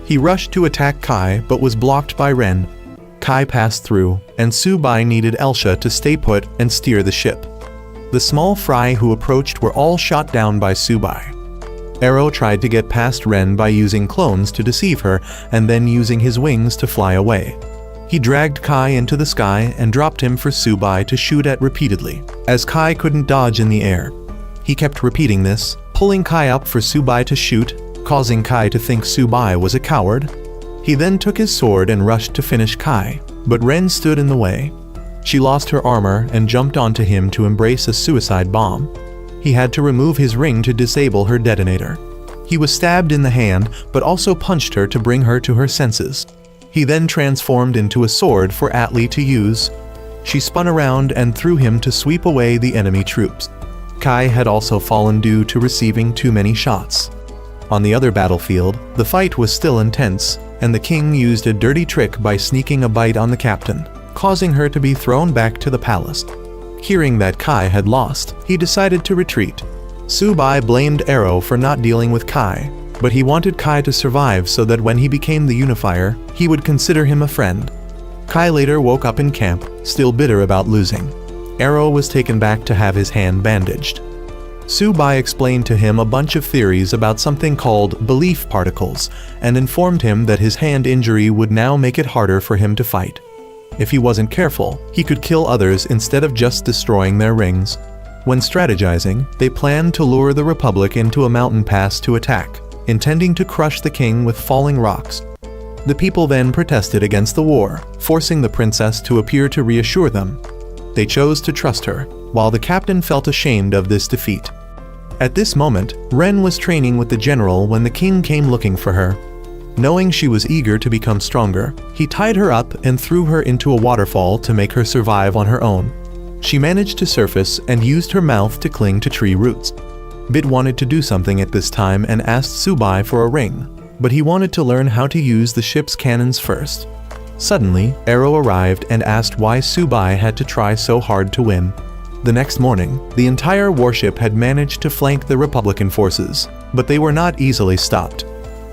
He rushed to attack Kai but was blocked by Ren. Kai passed through, and Su-bai needed Elsha to stay put and steer the ship. The small fry who approached were all shot down by Su-bai. Arrow tried to get past Ren by using clones to deceive her and then using his wings to fly away. He dragged Kai into the sky and dropped him for Su-bai to shoot at repeatedly, as Kai couldn't dodge in the air. He kept repeating this, pulling Kai up for Su-bai to shoot, causing Kai to think Su-bai was a coward. He then took his sword and rushed to finish Kai, but Ren stood in the way. She lost her armor and jumped onto him to embrace a suicide bomb. He had to remove his ring to disable her detonator. He was stabbed in the hand, but also punched her to bring her to her senses. He then transformed into a sword for Atli to use. She spun around and threw him to sweep away the enemy troops. Kai had also fallen due to receiving too many shots. On the other battlefield, the fight was still intense, and the king used a dirty trick by sneaking a bite on the captain, causing her to be thrown back to the palace. Hearing that Kai had lost, he decided to retreat. Su-bai blamed Arrow for not dealing with Kai, but he wanted Kai to survive so that when he became the unifier, he would consider him a friend. Kai later woke up in camp, still bitter about losing. Arrow was taken back to have his hand bandaged. Su-bai explained to him a bunch of theories about something called belief particles and informed him that his hand injury would now make it harder for him to fight. If he wasn't careful, he could kill others instead of just destroying their rings. When strategizing, they planned to lure the Republic into a mountain pass to attack, intending to crush the king with falling rocks. The people then protested against the war, forcing the princess to appear to reassure them. They chose to trust her, while the captain felt ashamed of this defeat. At this moment, Ren was training with the general when the king came looking for her. Knowing she was eager to become stronger, he tied her up and threw her into a waterfall to make her survive on her own. She managed to surface and used her mouth to cling to tree roots. Bit wanted to do something at this time and asked Su-bai for a ring, but he wanted to learn how to use the ship's cannons first. Suddenly, Arrow arrived and asked why Subai had to try so hard to win. The next morning, the entire warship had managed to flank the Republican forces, but they were not easily stopped.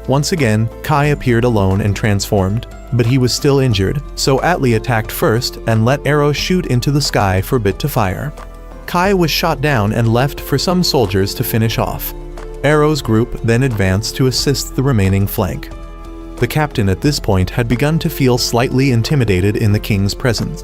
Once again, Kai appeared alone and transformed, but he was still injured, so Atli attacked first and let Arrow shoot into the sky for Bit to fire. Kai was shot down and left for some soldiers to finish off. Arrow's group then advanced to assist the remaining flank. The captain at this point had begun to feel slightly intimidated in the king's presence.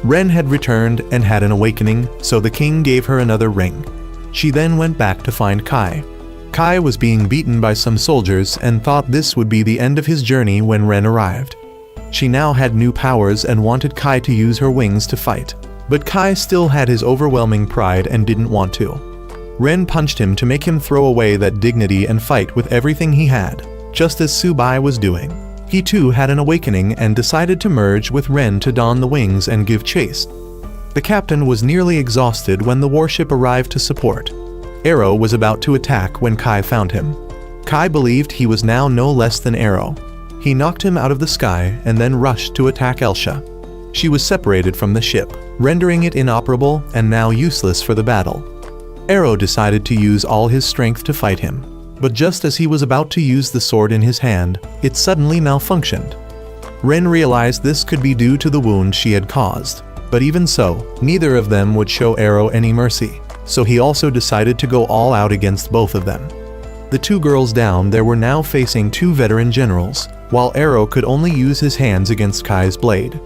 Ren had returned and had an awakening, so the king gave her another ring. She then went back to find Kai. Kai was being beaten by some soldiers and thought this would be the end of his journey when Ren arrived. She now had new powers and wanted Kai to use her wings to fight, but Kai still had his overwhelming pride and didn't want to. Ren punched him to make him throw away that dignity and fight with everything he had, just as Subai was doing. He too had an awakening and decided to merge with Ren to don the wings and give chase. The captain was nearly exhausted when the warship arrived to support. Arrow was about to attack when Kai found him. Kai believed he was now no less than Arrow. He knocked him out of the sky and then rushed to attack Elsha. She was separated from the ship, rendering it inoperable and now useless for the battle. Arrow decided to use all his strength to fight him, but just as he was about to use the sword in his hand, it suddenly malfunctioned. Ren realized this could be due to the wound she had caused, but even so, neither of them would show Arrow any mercy, so he also decided to go all out against both of them. The two girls down there were now facing two veteran generals, while Arrow could only use his hands against Kai's blade.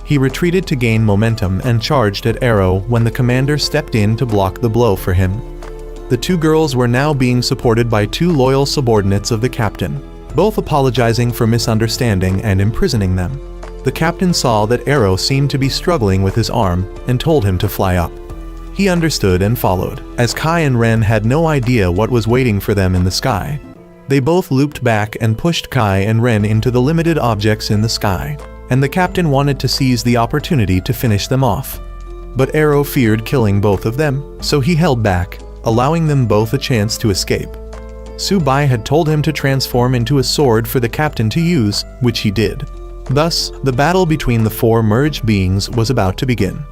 He retreated to gain momentum and charged at Arrow when the commander stepped in to block the blow for him. The two girls were now being supported by two loyal subordinates of the captain, both apologizing for misunderstanding and imprisoning them. The captain saw that Arrow seemed to be struggling with his arm and told him to fly up. He understood and followed, as Kai and Ren had no idea what was waiting for them in the sky. They both looped back and pushed Kai and Ren into the limited objects in the sky, and the captain wanted to seize the opportunity to finish them off. But Arrow feared killing both of them, so he held back, allowing them both a chance to escape. Subai had told him to transform into a sword for the captain to use, which he did. Thus, the battle between the four merged beings was about to begin.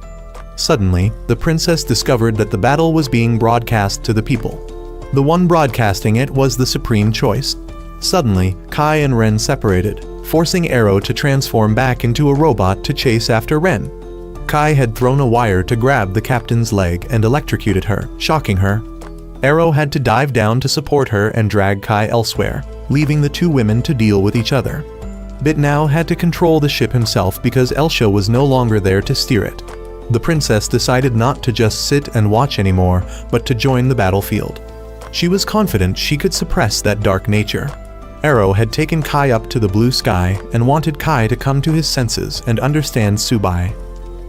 Suddenly, the princess discovered that the battle was being broadcast to the people. The one broadcasting it was the supreme choice. Suddenly, Kai and Ren separated, forcing Arrow to transform back into a robot to chase after Ren. Kai had thrown a wire to grab the captain's leg and electrocuted her, shocking her. Arrow had to dive down to support her and drag Kai elsewhere, leaving the two women to deal with each other. Bit now had to control the ship himself because Elsha was no longer there to steer it. The princess decided not to just sit and watch anymore, but to join the battlefield. She was confident she could suppress that dark nature. Arrow had taken Kai up to the blue sky and wanted Kai to come to his senses and understand Subai.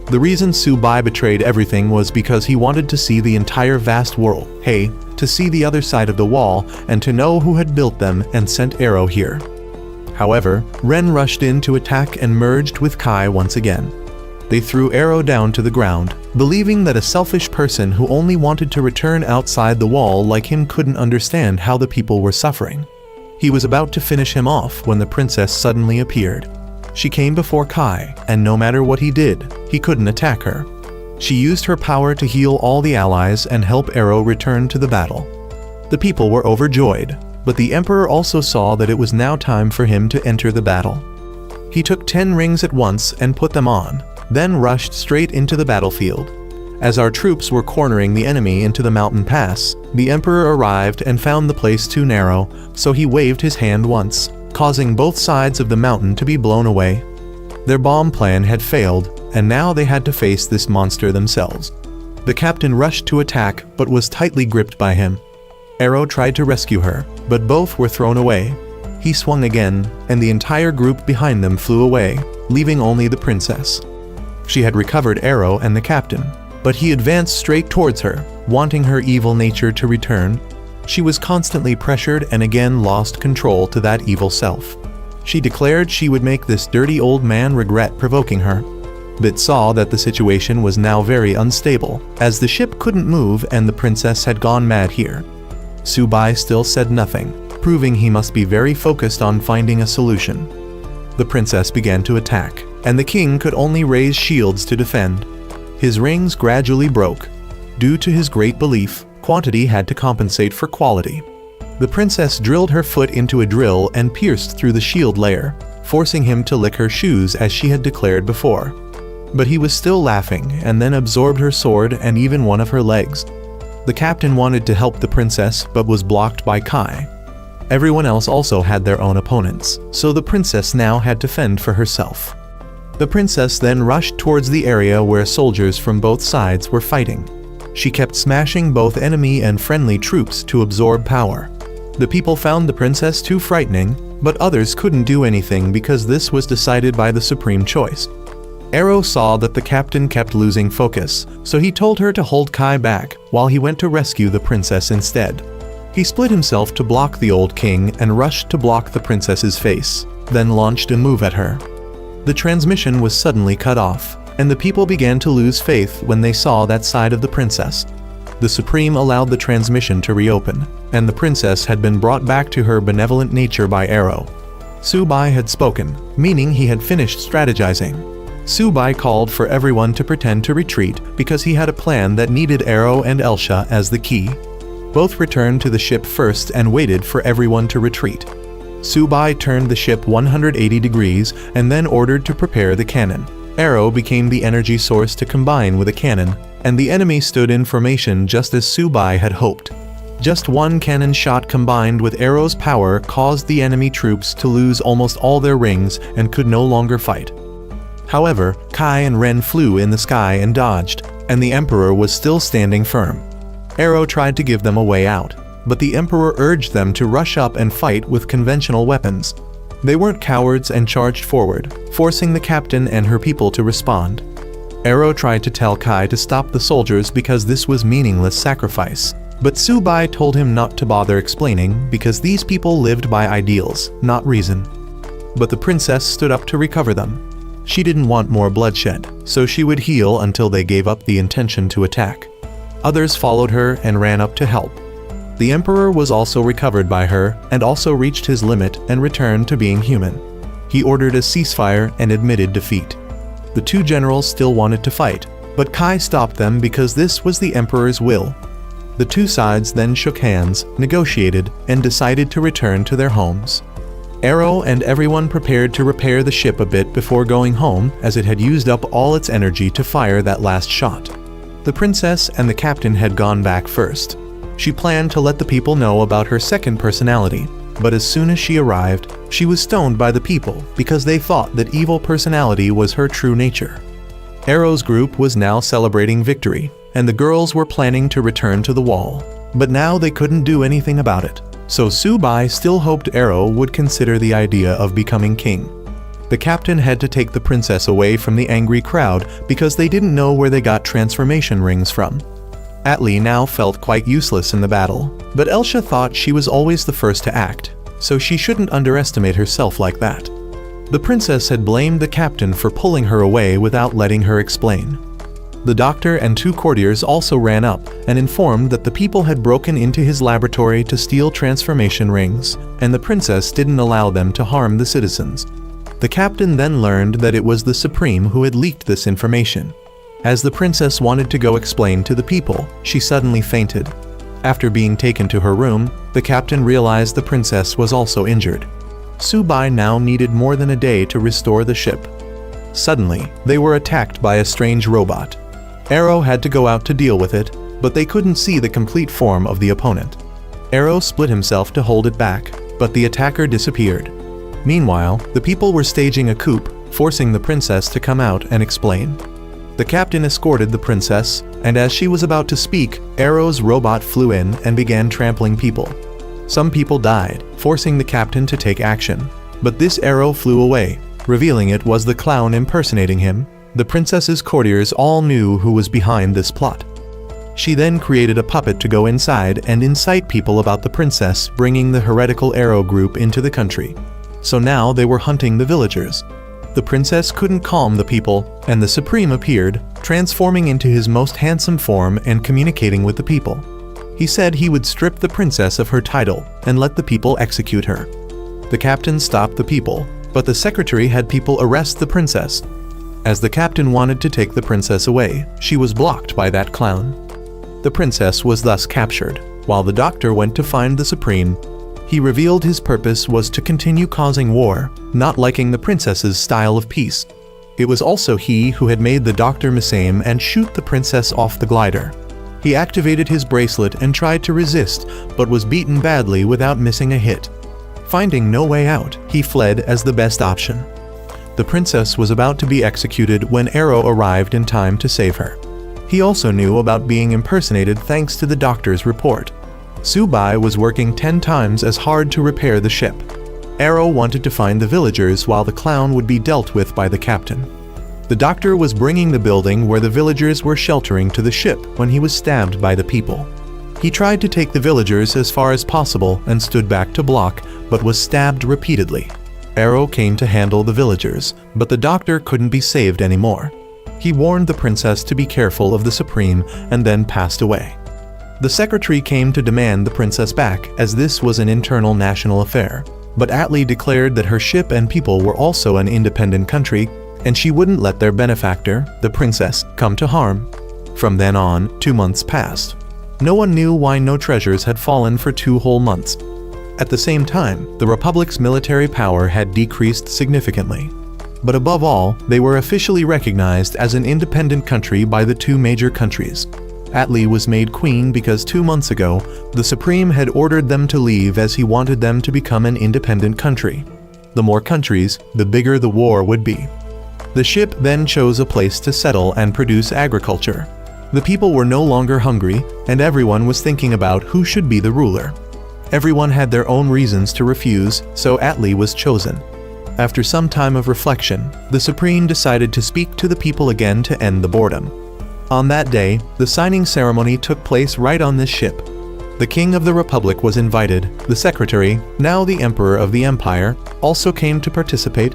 The reason Subai betrayed everything was because he wanted to see the entire vast world, to see the other side of the wall and to know who had built them and sent Arrow here. However, Ren rushed in to attack and merged with Kai once again. They threw Arrow down to the ground, believing that a selfish person who only wanted to return outside the wall like him couldn't understand how the people were suffering. He was about to finish him off when the princess suddenly appeared. She came before Kai, and no matter what he did, he couldn't attack her. She used her power to heal all the allies and help Arrow return to the battle. The people were overjoyed, but the Emperor also saw that it was now time for him to enter the battle. He took 10 rings at once and put them on, then rushed straight into the battlefield. As our troops were cornering the enemy into the mountain pass, the Emperor arrived and found the place too narrow, so he waved his hand once, causing both sides of the mountain to be blown away. Their bomb plan had failed, and now they had to face this monster themselves. The captain rushed to attack but was tightly gripped by him. Arrow tried to rescue her, but both were thrown away. He swung again, and the entire group behind them flew away, leaving only the princess. She had recovered Arrow and the captain, but he advanced straight towards her, wanting her evil nature to return. She was constantly pressured and again lost control to that evil self. She declared she would make this dirty old man regret provoking her. Bit saw that the situation was now very unstable, as the ship couldn't move and the princess had gone mad here. Subai still said nothing, proving he must be very focused on finding a solution. the princess began to attack, and the king could only raise shields to defend. His rings gradually broke. Due to his great belief, quantity had to compensate for quality. The princess drilled her foot into a drill and pierced through the shield layer, forcing him to lick her shoes as she had declared before. But he was still laughing and then absorbed her sword and even one of her legs. The captain wanted to help the princess but was blocked by Kai. Everyone else also had their own opponents, so the princess now had to fend for herself. The princess then rushed towards the area where soldiers from both sides were fighting. She kept smashing both enemy and friendly troops to absorb power. The people found the princess too frightening, but others couldn't do anything because this was decided by the supreme choice. Arrow saw that the captain kept losing focus, so he told her to hold Kai back while he went to rescue the princess instead. He split himself to block the old king and rushed to block the princess's face, then launched a move at her. The transmission was suddenly cut off, and the people began to lose faith when they saw that side of the princess. The Supreme allowed the transmission to reopen, and the princess had been brought back to her benevolent nature by Arrow. Subai had spoken, meaning he had finished strategizing. Subai called for everyone to pretend to retreat because he had a plan that needed Arrow and Elsha as the key. Both returned to the ship first and waited for everyone to retreat. Subai turned the ship 180 degrees and then ordered to prepare the cannon. Arrow became the energy source to combine with a cannon, and the enemy stood in formation just as Subai had hoped. Just one cannon shot combined with Arrow's power caused the enemy troops to lose almost all their rings and could no longer fight. However, Kai and Ren flew in the sky and dodged, and the Emperor was still standing firm. Arrow tried to give them a way out, but the Emperor urged them to rush up and fight with conventional weapons. They weren't cowards and charged forward, forcing the captain and her people to respond. Arrow tried to tell Kai to stop the soldiers because this was meaningless sacrifice, but Subai told him not to bother explaining because these people lived by ideals, not reason. But the princess stood up to recover them. She didn't want more bloodshed, so she would heal until they gave up the intention to attack. Others followed her and ran up to help. The Emperor was also recovered by her and also reached his limit and returned to being human. He ordered a ceasefire and admitted defeat. The two generals still wanted to fight, but Kai stopped them because this was the Emperor's will. The two sides then shook hands, negotiated, and decided to return to their homes. Arrow and everyone prepared to repair the ship a bit before going home as it had used up all its energy to fire that last shot. The princess and the captain had gone back first. She planned to let the people know about her second personality, but as soon as she arrived, she was stoned by the people because they thought that evil personality was her true nature. Arrow's group was now celebrating victory, and the girls were planning to return to the wall, but now they couldn't do anything about it. So Subai still hoped Arrow would consider the idea of becoming king. The captain had to take the princess away from the angry crowd because they didn't know where they got transformation rings from. Atli now felt quite useless in the battle, but Elsha thought she was always the first to act, so she shouldn't underestimate herself like that. The princess had blamed the captain for pulling her away without letting her explain. The doctor and two courtiers also ran up and informed that the people had broken into his laboratory to steal transformation rings, and the princess didn't allow them to harm the citizens. The captain then learned that it was the Supreme who had leaked this information. As the princess wanted to go explain to the people, she suddenly fainted. After being taken to her room, the captain realized the princess was also injured. Subai now needed more than a day to restore the ship. Suddenly, they were attacked by a strange robot. Arrow had to go out to deal with it, but they couldn't see the complete form of the opponent. Arrow split himself to hold it back, but the attacker disappeared. Meanwhile, the people were staging a coup, forcing the princess to come out and explain. The captain escorted the princess, and as she was about to speak, Arrow's robot flew in and began trampling people. Some people died, forcing the captain to take action, but this Arrow flew away, revealing it was the clown impersonating him. The princess's courtiers all knew who was behind this plot. She then created a puppet to go inside and incite people about the princess bringing the heretical Arrow group into the country. So now they were hunting the villagers. The princess couldn't calm the people, and the Supreme appeared, transforming into his most handsome form and communicating with the people. He said he would strip the princess of her title and let the people execute her. The captain stopped the people, but the secretary had people arrest the princess. As the captain wanted to take the princess away, she was blocked by that clown. The princess was thus captured. While the doctor went to find the supreme, he revealed his purpose was to continue causing war, not liking the princess's style of peace. It was also he who had made the doctor misaim and shoot the princess off the glider. He activated his bracelet and tried to resist, but was beaten badly without missing a hit. Finding no way out, he fled as the best option. The princess was about to be executed when Arrow arrived in time to save her. He also knew about being impersonated thanks to the doctor's report. Subai was working 10 times as hard to repair the ship. Arrow wanted to find the villagers while the clown would be dealt with by the captain. The doctor was bringing the building where the villagers were sheltering to the ship when he was stabbed by the people. He tried to take the villagers as far as possible and stood back to block, but was stabbed repeatedly. Arrow came to handle the villagers, but the doctor couldn't be saved anymore. He warned the princess to be careful of the supreme and then passed away. The secretary came to demand the princess back, as this was an internal national affair. But Atlee declared that her ship and people were also an independent country, and she wouldn't let their benefactor, the princess, come to harm. From then on, 2 months passed. No one knew why no treasures had fallen for 2 whole months. At the same time, the Republic's military power had decreased significantly. But above all, they were officially recognized as an independent country by the 2 major countries. Atlee was made queen because 2 months ago, the Supreme had ordered them to leave as he wanted them to become an independent country. The more countries, the bigger the war would be. The ship then chose a place to settle and produce agriculture. The people were no longer hungry, and everyone was thinking about who should be the ruler. Everyone had their own reasons to refuse, so Atlee was chosen. After some time of reflection, the Supreme decided to speak to the people again to end the boredom. On that day, the signing ceremony took place right on this ship. The King of the Republic was invited. The Secretary, now the Emperor of the Empire, also came to participate.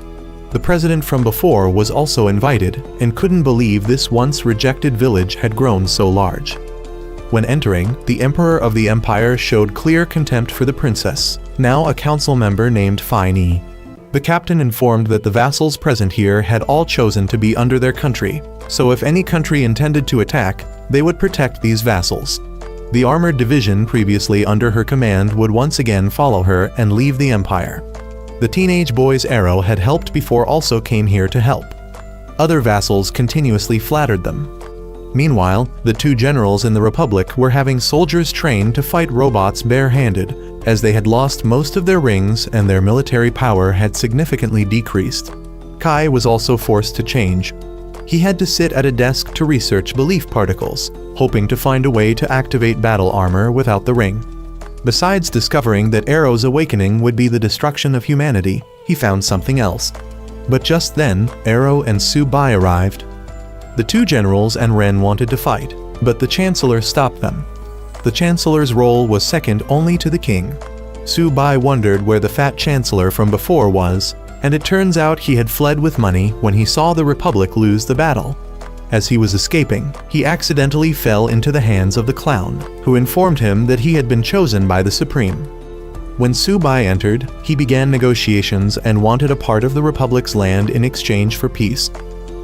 The president from before was also invited and couldn't believe this once rejected village had grown so large. When entering, the Emperor of the Empire showed clear contempt for the princess, now a council member named bhayaniwh. The captain informed that the vassals present here had all chosen to be under their country, so if any country intended to attack, they would protect these vassals. The armored division previously under her command would once again follow her and leave the empire. The teenage boy's Arrow had helped before also came here to help. Other vassals continuously flattered them. Meanwhile, the 2 generals in the Republic were having soldiers trained to fight robots barehanded, as they had lost most of their rings and their military power had significantly decreased. Kai was also forced to change. He had to sit at a desk to research belief particles, hoping to find a way to activate battle armor without the ring. Besides discovering that Arrow's awakening would be the destruction of humanity, he found something else. But just then, Arrow and Subai arrived. The 2 generals and Ren wanted to fight, but the Chancellor stopped them. The Chancellor's role was second only to the king. Subai wondered where the fat Chancellor from before was, and it turns out he had fled with money when he saw the Republic lose the battle. As he was escaping, he accidentally fell into the hands of the clown, who informed him that he had been chosen by the Supreme. When Subai entered, he began negotiations and wanted a part of the Republic's land in exchange for peace.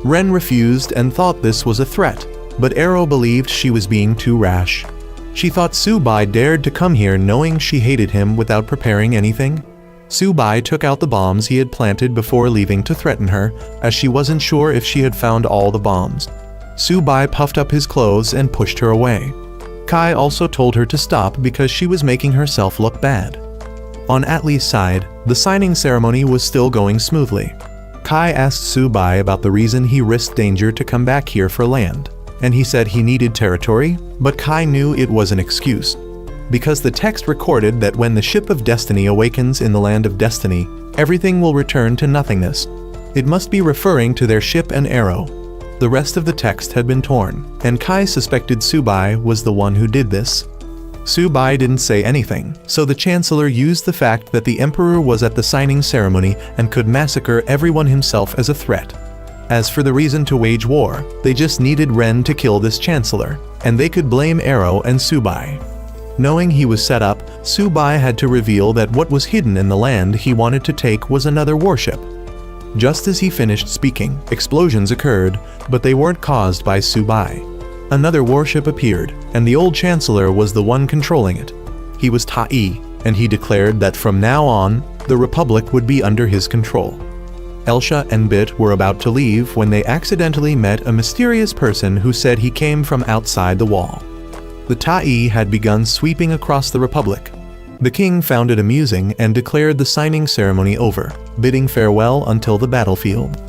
Ren refused and thought this was a threat, but Arrow believed she was being too rash. She thought Subai dared to come here knowing she hated him without preparing anything. Subai took out the bombs he had planted before leaving to threaten her, as she wasn't sure if she had found all the bombs. Subai puffed up his clothes and pushed her away. Kai also told her to stop because she was making herself look bad. On Atlee's side, the signing ceremony was still going smoothly. Kai asked Subai about the reason he risked danger to come back here for land, and he said he needed territory, but Kai knew it was an excuse. Because the text recorded that when the ship of destiny awakens in the land of destiny, everything will return to nothingness. It must be referring to their ship and Arrow. The rest of the text had been torn, and Kai suspected Subai was the one who did this. Subai didn't say anything, so the Chancellor used the fact that the Emperor was at the signing ceremony and could massacre everyone himself as a threat. As for the reason to wage war, they just needed Ren to kill this Chancellor, and they could blame Arrow and Subai. Knowing he was set up, Subai had to reveal that what was hidden in the land he wanted to take was another warship. Just as he finished speaking, explosions occurred, but they weren't caused by Tsubai. Another warship appeared, and the old chancellor was the one controlling it. He was Tai, and he declared that from now on, the Republic would be under his control. Elsha and Bit were about to leave when they accidentally met a mysterious person who said he came from outside the wall. The Tai had begun sweeping across the Republic. The king found it amusing and declared the signing ceremony over, bidding farewell until the battlefield.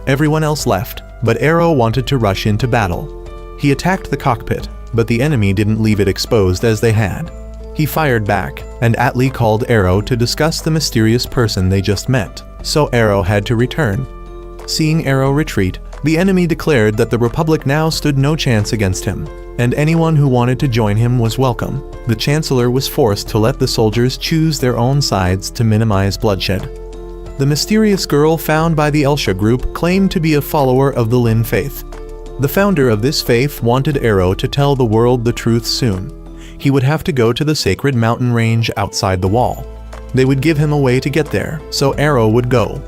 Everyone else left, but Arrow wanted to rush into battle. He attacked the cockpit, but the enemy didn't leave it exposed as they had. He fired back, and Atlee called Arrow to discuss the mysterious person they just met, so Arrow had to return. Seeing Arrow retreat, the enemy declared that the Republic now stood no chance against him, and anyone who wanted to join him was welcome. The Chancellor was forced to let the soldiers choose their own sides to minimize bloodshed. The mysterious girl found by the Elsha group claimed to be a follower of the Lin faith. The founder of this faith wanted Arrow to tell the world the truth soon. He would have to go to the sacred mountain range outside the wall. They would give him a way to get there, so Arrow would go.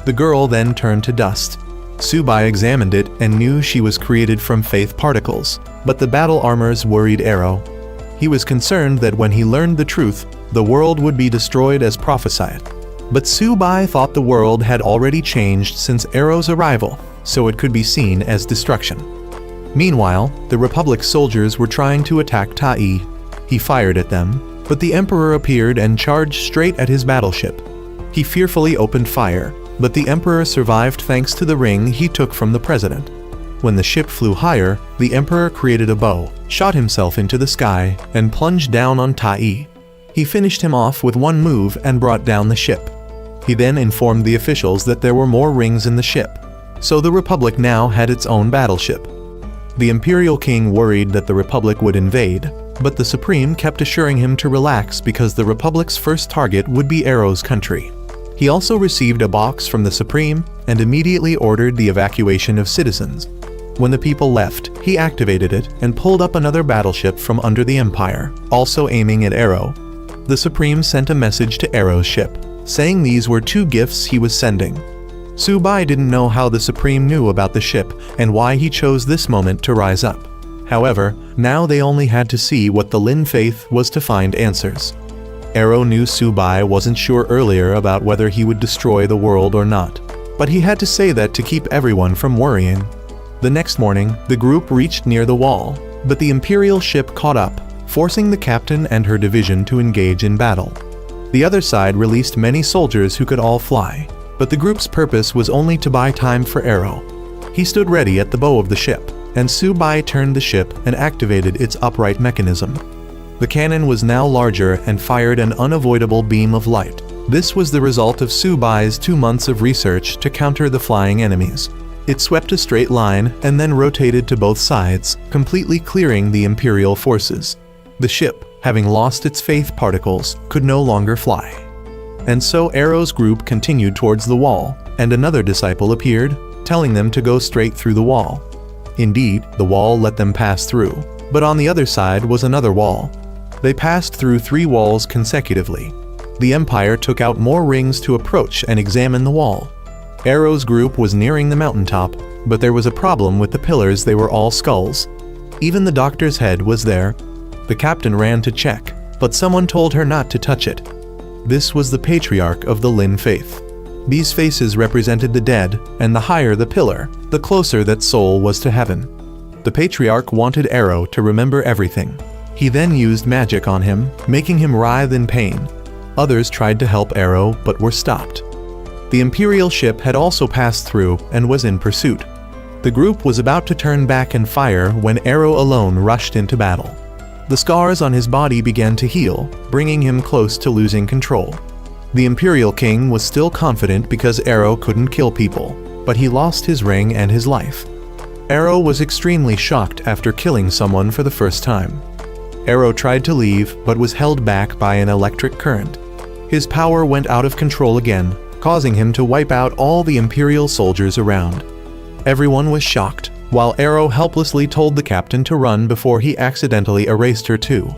The girl then turned to dust. Tsubai examined it and knew she was created from faith particles, but the battle armors worried Arrow. He was concerned that when he learned the truth, the world would be destroyed as prophesied. But Tsubai thought the world had already changed since Arrow's arrival, so it could be seen as destruction. Meanwhile, the Republic soldiers were trying to attack Tai. He fired at them, but the Emperor appeared and charged straight at his battleship. He fearfully opened fire, but the Emperor survived thanks to the ring he took from the President. When the ship flew higher, the Emperor created a bow, shot himself into the sky, and plunged down on Tai. He finished him off with one move and brought down the ship. He then informed the officials that there were more rings in the ship, so the Republic now had its own battleship. The Imperial King worried that the Republic would invade, but the Supreme kept assuring him to relax because the Republic's first target would be Arrow's country. He also received a box from the Supreme and immediately ordered the evacuation of citizens. When the people left, he activated it and pulled up another battleship from under the Empire, also aiming at Arrow. The Supreme sent a message to Arrow's ship, saying these were 2 gifts he was sending. Tsubai didn't know how the Supreme knew about the ship and why he chose this moment to rise up. However, now they only had to see what the Lin faith was to find answers. Arrow knew Tsubai wasn't sure earlier about whether he would destroy the world or not, but he had to say that to keep everyone from worrying. The next morning, the group reached near the wall, but the Imperial ship caught up, forcing the captain and her division to engage in battle. The other side released many soldiers who could all fly, but the group's purpose was only to buy time for Arrow. He stood ready at the bow of the ship, and Tsubai turned the ship and activated its upright mechanism. The cannon was now larger and fired an unavoidable beam of light. This was the result of Tsubai's 2 months of research to counter the flying enemies. It swept a straight line and then rotated to both sides, completely clearing the Imperial forces. The ship, having lost its faith particles, could no longer fly. And so Arrow's group continued towards the wall, and another disciple appeared, telling them to go straight through the wall. Indeed, the wall let them pass through, but on the other side was another wall. They passed through 3 walls consecutively. The Empire took out more rings to approach and examine the wall. Arrow's group was nearing the mountaintop, but there was a problem with the pillars. They were all skulls. Even the doctor's head was there. The captain ran to check, but someone told her not to touch it. This was the patriarch of the Lin faith. These faces represented the dead, and the higher the pillar, the closer that soul was to heaven. The patriarch wanted Arrow to remember everything. He then used magic on him, making him writhe in pain. Others tried to help Arrow but were stopped. The Imperial ship had also passed through and was in pursuit. The group was about to turn back and fire when Arrow alone rushed into battle. The scars on his body began to heal, bringing him close to losing control. The Imperial King was still confident because Arrow couldn't kill people, but he lost his ring and his life. Arrow was extremely shocked after killing someone for the first time. Arrow tried to leave but was held back by an electric current. His power went out of control again, causing him to wipe out all the Imperial soldiers around. Everyone was shocked, while Arrow helplessly told the captain to run before he accidentally erased her too.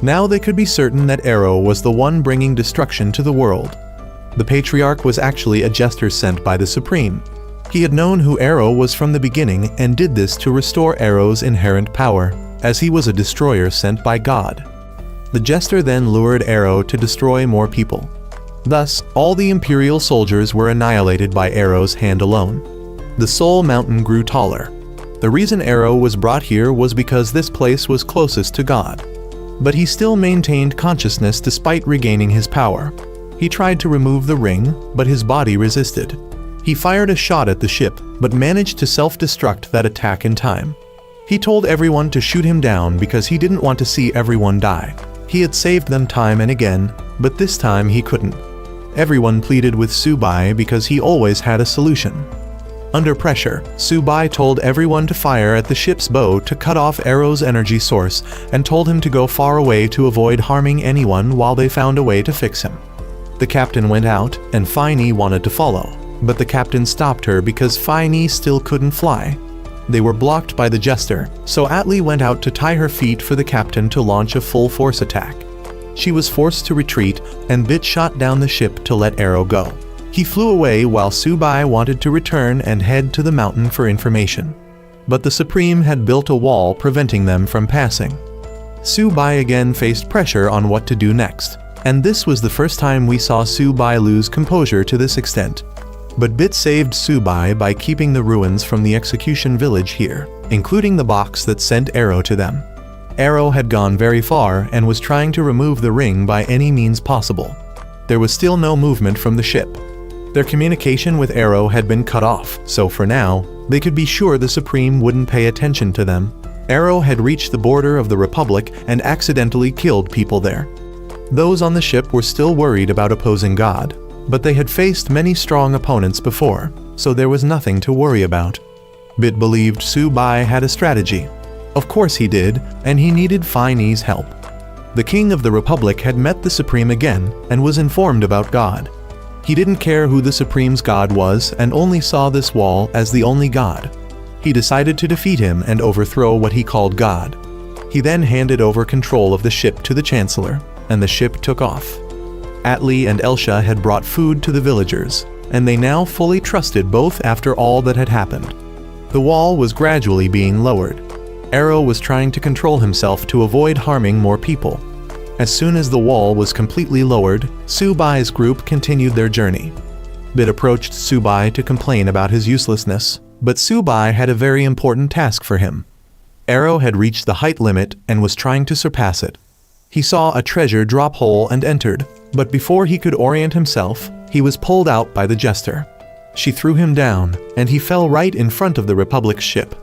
Now they could be certain that Arrow was the one bringing destruction to the world. The patriarch was actually a jester sent by the Supreme. He had known who Arrow was from the beginning and did this to restore Arrow's inherent power, as he was a destroyer sent by God. The jester then lured Arrow to destroy more people. Thus, all the Imperial soldiers were annihilated by Arrow's hand alone. The Soul Mountain grew taller. The reason Arrow was brought here was because this place was closest to God. But he still maintained consciousness despite regaining his power. He tried to remove the ring, but his body resisted. He fired a shot at the ship, but managed to self-destruct that attack in time. He told everyone to shoot him down because he didn't want to see everyone die. He had saved them time and again, but this time he couldn't. Everyone pleaded with Subai because he always had a solution. Under pressure, Subai told everyone to fire at the ship's bow to cut off Arrow's energy source and told him to go far away to avoid harming anyone while they found a way to fix him. The captain went out, and bhayaniwh wanted to follow, but the captain stopped her because bhayaniwh still couldn't fly. They were blocked by the jester, so anilast went out to tie her feet for the captain to launch a full-force attack. She was forced to retreat, and Bit shot down the ship to let Arrow go. He flew away while Subai wanted to return and head to the mountain for information. But the Supreme had built a wall preventing them from passing. Subai again faced pressure on what to do next, and this was the first time we saw Subai lose composure to this extent. But Bit saved Subai by keeping the ruins from the execution village here, including the box that sent Arrow to them. Arrow had gone very far and was trying to remove the ring by any means possible. There was still no movement from the ship. Their communication with Arrow had been cut off, so for now, they could be sure the Supreme wouldn't pay attention to them. Arrow had reached the border of the Republic and accidentally killed people there. Those on the ship were still worried about opposing God, but they had faced many strong opponents before, so there was nothing to worry about. Bit believed Subai had a strategy. Of course he did, and he needed bhayaniwh's help. The King of the Republic had met the Supreme again and was informed about God. He didn't care who the Supreme's God was and only saw this wall as the only God. He decided to defeat him and overthrow what he called God. He then handed over control of the ship to the Chancellor, and the ship took off. anilast and Elsha had brought food to the villagers, and they now fully trusted both after all that had happened. The wall was gradually being lowered. Arrow was trying to control himself to avoid harming more people. As soon as the wall was completely lowered, Subai's group continued their journey. Bit approached Subai to complain about his uselessness, but Subai had a very important task for him. Arrow had reached the height limit and was trying to surpass it. He saw a treasure drop hole and entered, but before he could orient himself, he was pulled out by the jester. She threw him down, and he fell right in front of the Republic's ship.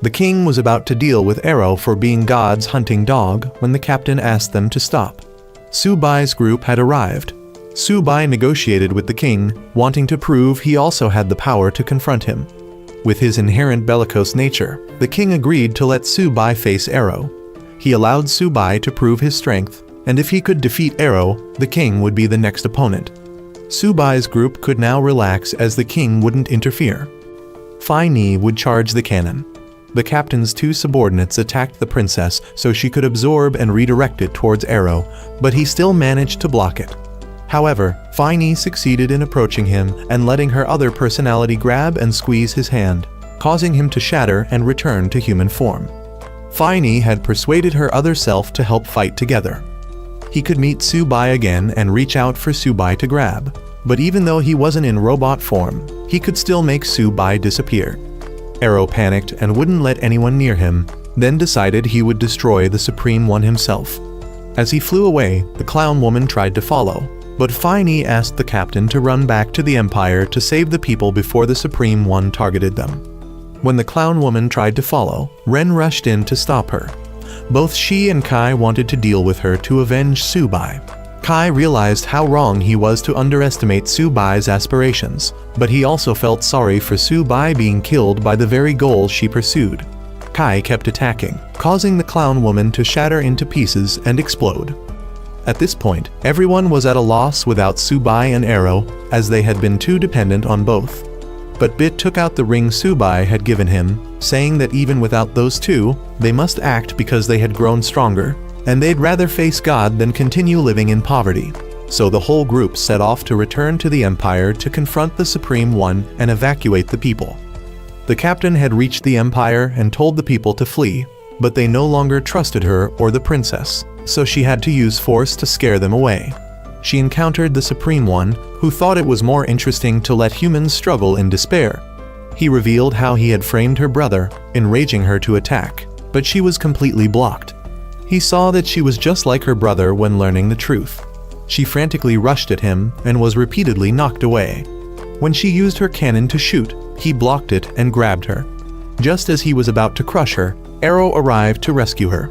The king was about to deal with Arrow for being God's hunting dog when the captain asked them to stop. Subai's group had arrived. Subai negotiated with the king, wanting to prove he also had the power to confront him. With his inherent bellicose nature, the king agreed to let Subai face Arrow. He allowed Subai to prove his strength, and if he could defeat Arrow, the king would be the next opponent. Subai's group could now relax as the king wouldn't interfere. bhayaniwh would charge the cannon. The captain's two subordinates attacked the princess so she could absorb and redirect it towards Arrow, but he still managed to block it. However, bhayaniwh succeeded in approaching him and letting her other personality grab and squeeze his hand, causing him to shatter and return to human form. bhayaniwh had persuaded her other self to help fight together. He could meet Subai again and reach out for Subai to grab, but even though he wasn't in robot form, he could still make Subai disappear. Arrow panicked and wouldn't let anyone near him, then decided he would destroy the Supreme One himself. As he flew away, the clown woman tried to follow, but bhayaniwh asked the captain to run back to the Empire to save the people before the Supreme One targeted them. When the clown woman tried to follow, Ren rushed in to stop her. Both she and Kai wanted to deal with her to avenge Subai. Kai realized how wrong he was to underestimate Subai's aspirations, but he also felt sorry for Subai being killed by the very goal she pursued. Kai kept attacking, causing the clown woman to shatter into pieces and explode. At this point, everyone was at a loss without Subai and Arrow, as they had been too dependent on both. But Bit took out the ring Subai had given him, saying that even without those two, they must act because they had grown stronger, and they'd rather face God than continue living in poverty. so the whole group set off to return to the Empire to confront the Supreme One and evacuate the people. The captain had reached the Empire and told the people to flee, but they no longer trusted her or the princess, so she had to use force to scare them away. She encountered the Supreme One, who thought it was more interesting to let humans struggle in despair. He revealed how he had framed her brother, enraging her to attack, but she was completely blocked. He saw that she was just like her brother when learning the truth. She frantically rushed at him and was repeatedly knocked away. When she used her cannon to shoot, he blocked it and grabbed her. Just as he was about to crush her, Arrow arrived to rescue her.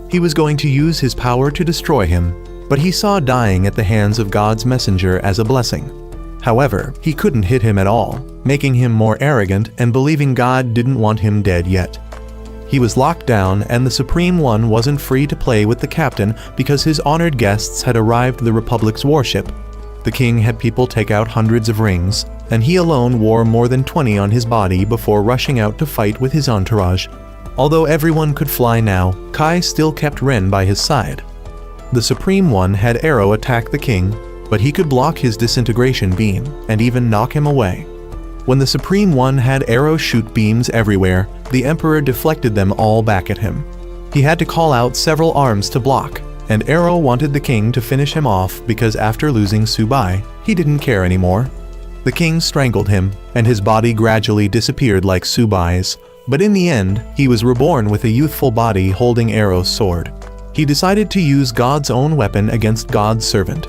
He was going to use his power to destroy him, but he saw dying at the hands of God's messenger as a blessing. However, he couldn't hit him at all, making him more arrogant and believing God didn't want him dead yet. He was locked down, and the Supreme One wasn't free to play with the captain because his honored guests had arrived the Republic's warship. The king had people take out hundreds of rings, and he alone wore more than 20 on his body before rushing out to fight with his entourage. Although everyone could fly now, Kai still kept Ren by his side. The Supreme One had Arrow attack the king, but he could block his disintegration beam and even knock him away. When the Supreme One had Arrow shoot beams everywhere, the Emperor deflected them all back at him. He had to call out several arms to block, and Arrow wanted the king to finish him off because after losing Subai, he didn't care anymore. The king strangled him, and his body gradually disappeared like Subai's, but in the end, he was reborn with a youthful body holding Arrow's sword. He decided to use God's own weapon against God's servant.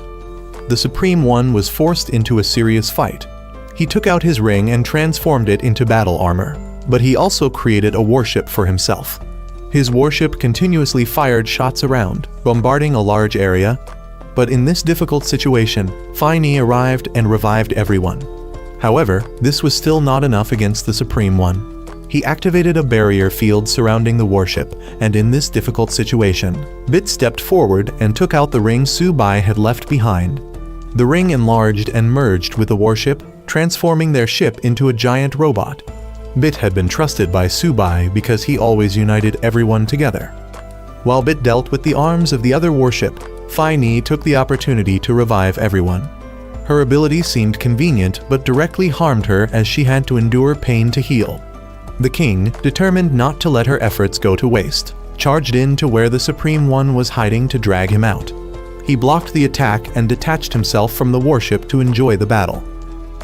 The Supreme One was forced into a serious fight. He took out his ring and transformed it into battle armor, but he also created a warship for himself. His warship continuously fired shots around, bombarding a large area. But in this difficult situation, bhayaniwh arrived and revived everyone. However, this was still not enough against the Supreme One. He activated a barrier field surrounding the warship, and in this difficult situation, Bit stepped forward and took out the ring Subai had left behind. The ring enlarged and merged with the warship, transforming their ship into a giant robot. Bit had been trusted by Subai because he always united everyone together. While Bit dealt with the arms of the other warship, bhayaniwh took the opportunity to revive everyone. Her ability seemed convenient but directly harmed her as she had to endure pain to heal. The king, determined not to let her efforts go to waste, charged in to where the Supreme One was hiding to drag him out. He blocked the attack and detached himself from the warship to enjoy the battle.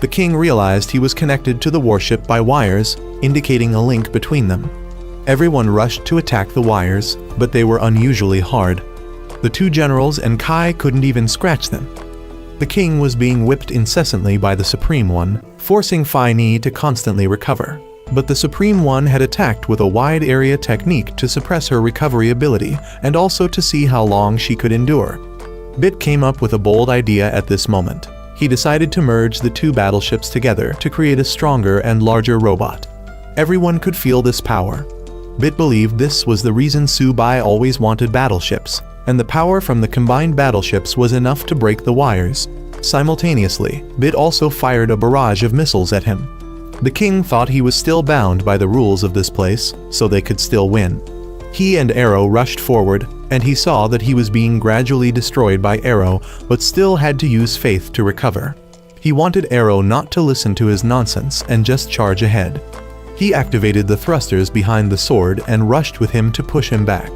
The king realized he was connected to the warship by wires, indicating a link between them. Everyone rushed to attack the wires, but they were unusually hard. The two generals and Kai couldn't even scratch them. The king was being whipped incessantly by the Supreme One, forcing bhayaniwh to constantly recover. But the Supreme One had attacked with a wide area technique to suppress her recovery ability and also to see how long she could endure. Bit came up with a bold idea at this moment. He decided to merge the two battleships together to create a stronger and larger robot. Everyone could feel this power. Bit believed this was the reason Subai always wanted battleships, and the power from the combined battleships was enough to break the wires. Simultaneously, Bit also fired a barrage of missiles at him. The king thought he was still bound by the rules of this place, so they could still win. He and Arrow rushed forward, and he saw that he was being gradually destroyed by Arrow, but still had to use faith to recover. He wanted Arrow not to listen to his nonsense and just charge ahead. He activated the thrusters behind the sword and rushed with him to push him back.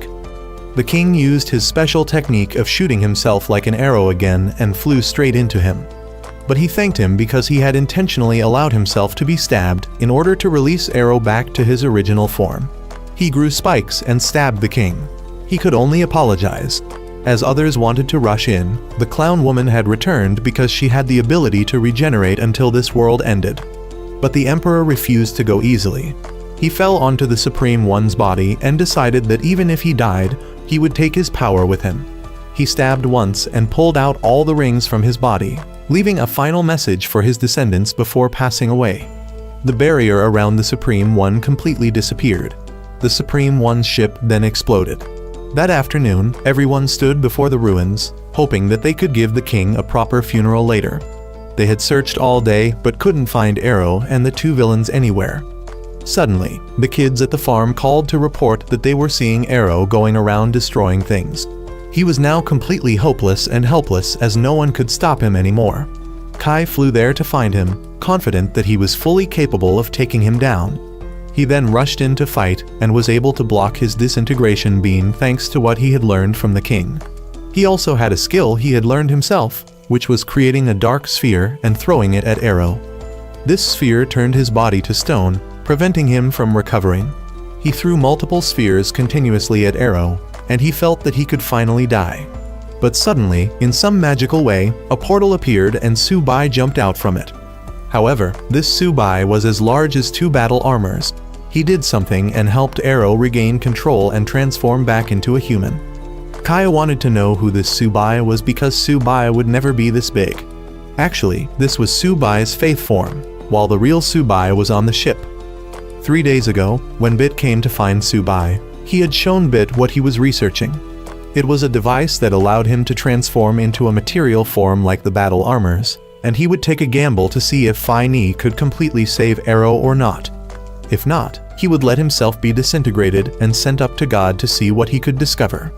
The king used his special technique of shooting himself like an arrow again and flew straight into him. But he thanked him because he had intentionally allowed himself to be stabbed in order to release Arrow back to his original form. He grew spikes and stabbed the king. He could only apologize. As others wanted to rush in, the clown woman had returned because she had the ability to regenerate until this world ended. But the Emperor refused to go easily. He fell onto the Supreme One's body and decided that even if he died, he would take his power with him. He stabbed once and pulled out all the rings from his body, leaving a final message for his descendants before passing away. The barrier around the Supreme One completely disappeared. The Supreme One's ship then exploded. That afternoon, everyone stood before the ruins, hoping that they could give the king a proper funeral later. They had searched all day but couldn't find Arrow and the two villains anywhere. Suddenly, the kids at the farm called to report that they were seeing Arrow going around destroying things. He was now completely hopeless and helpless as no one could stop him anymore. Kai flew there to find him, confident that he was fully capable of taking him down. He then rushed in to fight and was able to block his disintegration beam thanks to what he had learned from the king. He also had a skill he had learned himself, which was creating a dark sphere and throwing it at Arrow. This sphere turned his body to stone, preventing him from recovering. He threw multiple spheres continuously at Arrow, and he felt that he could finally die. But suddenly, in some magical way, a portal appeared and Subai jumped out from it. However, this Subai was as large as 2 battle armors. He did something and helped Arrow regain control and transform back into a human. Kai wanted to know who this Subai was because Subai would never be this big. Actually, this was Subai's faith form, while the real Subai was on the ship. 3 days ago, when Bit came to find Subai, he had shown Bit what he was researching. It was a device that allowed him to transform into a material form like the battle armors, and he would take a gamble to see if bhayaniwh could completely save Arrow or not. If not, he would let himself be disintegrated and sent up to God to see what he could discover.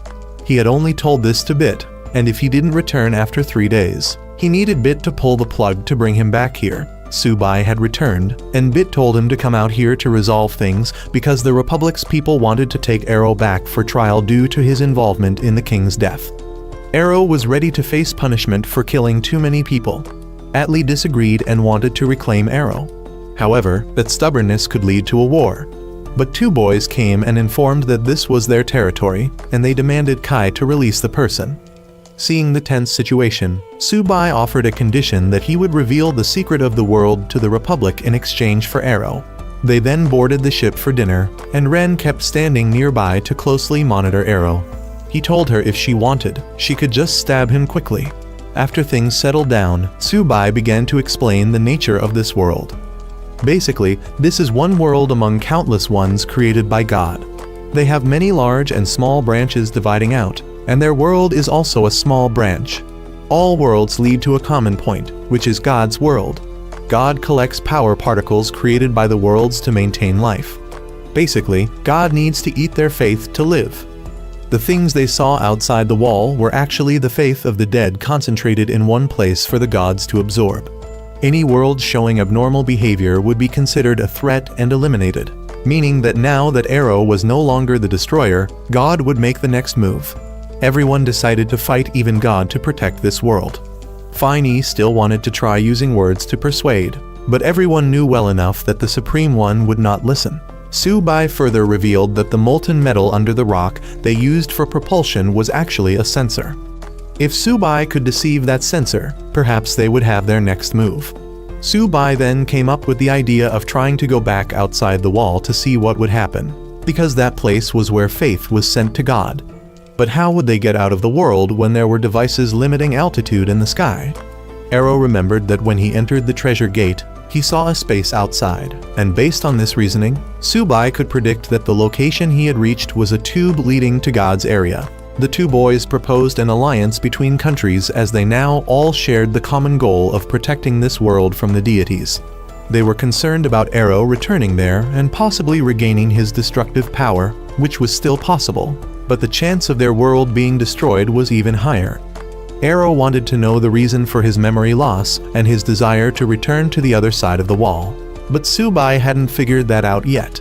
He had only told this to Bit, and if he didn't return after 3 days, he needed Bit to pull the plug to bring him back here. Subai had returned, and Bit told him to come out here to resolve things because the Republic's people wanted to take Arrow back for trial due to his involvement in the king's death. Arrow was ready to face punishment for killing too many people. Atlee disagreed and wanted to reclaim Arrow. However, that stubbornness could lead to a war. But 2 boys came and informed that this was their territory, and they demanded Kai to release the person. Seeing the tense situation, Subai offered a condition that he would reveal the secret of the world to the Republic in exchange for Arrow. They then boarded the ship for dinner, and Ren kept standing nearby to closely monitor Arrow. He told her if she wanted, she could just stab him quickly. After things settled down, Subai began to explain the nature of this world. Basically, this is one world among countless ones created by God. They have many large and small branches dividing out, and their world is also a small branch. All worlds lead to a common point, which is God's world. God collects power particles created by the worlds to maintain life. Basically, God needs to eat their faith to live. The things they saw outside the wall were actually the faith of the dead concentrated in one place for the gods to absorb. Any world showing abnormal behavior would be considered a threat and eliminated, meaning that now that Arrow was no longer the destroyer, God would make the next move. Everyone decided to fight even God to protect this world. bhayaniwh still wanted to try using words to persuade, but everyone knew well enough that the Supreme One would not listen. Subai further revealed that the molten metal under the rock they used for propulsion was actually a sensor. If Subai could deceive that sensor, perhaps they would have their next move. Subai then came up with the idea of trying to go back outside the wall to see what would happen, because that place was where faith was sent to God. But how would they get out of the world when there were devices limiting altitude in the sky? Arrow remembered that when he entered the treasure gate, he saw a space outside, and based on this reasoning, Subai could predict that the location he had reached was a tube leading to God's area. The 2 boys proposed an alliance between countries as they now all shared the common goal of protecting this world from the deities. They were concerned about Arrow returning there and possibly regaining his destructive power, which was still possible, but the chance of their world being destroyed was even higher. Arrow wanted to know the reason for his memory loss and his desire to return to the other side of the wall, but Subai hadn't figured that out yet.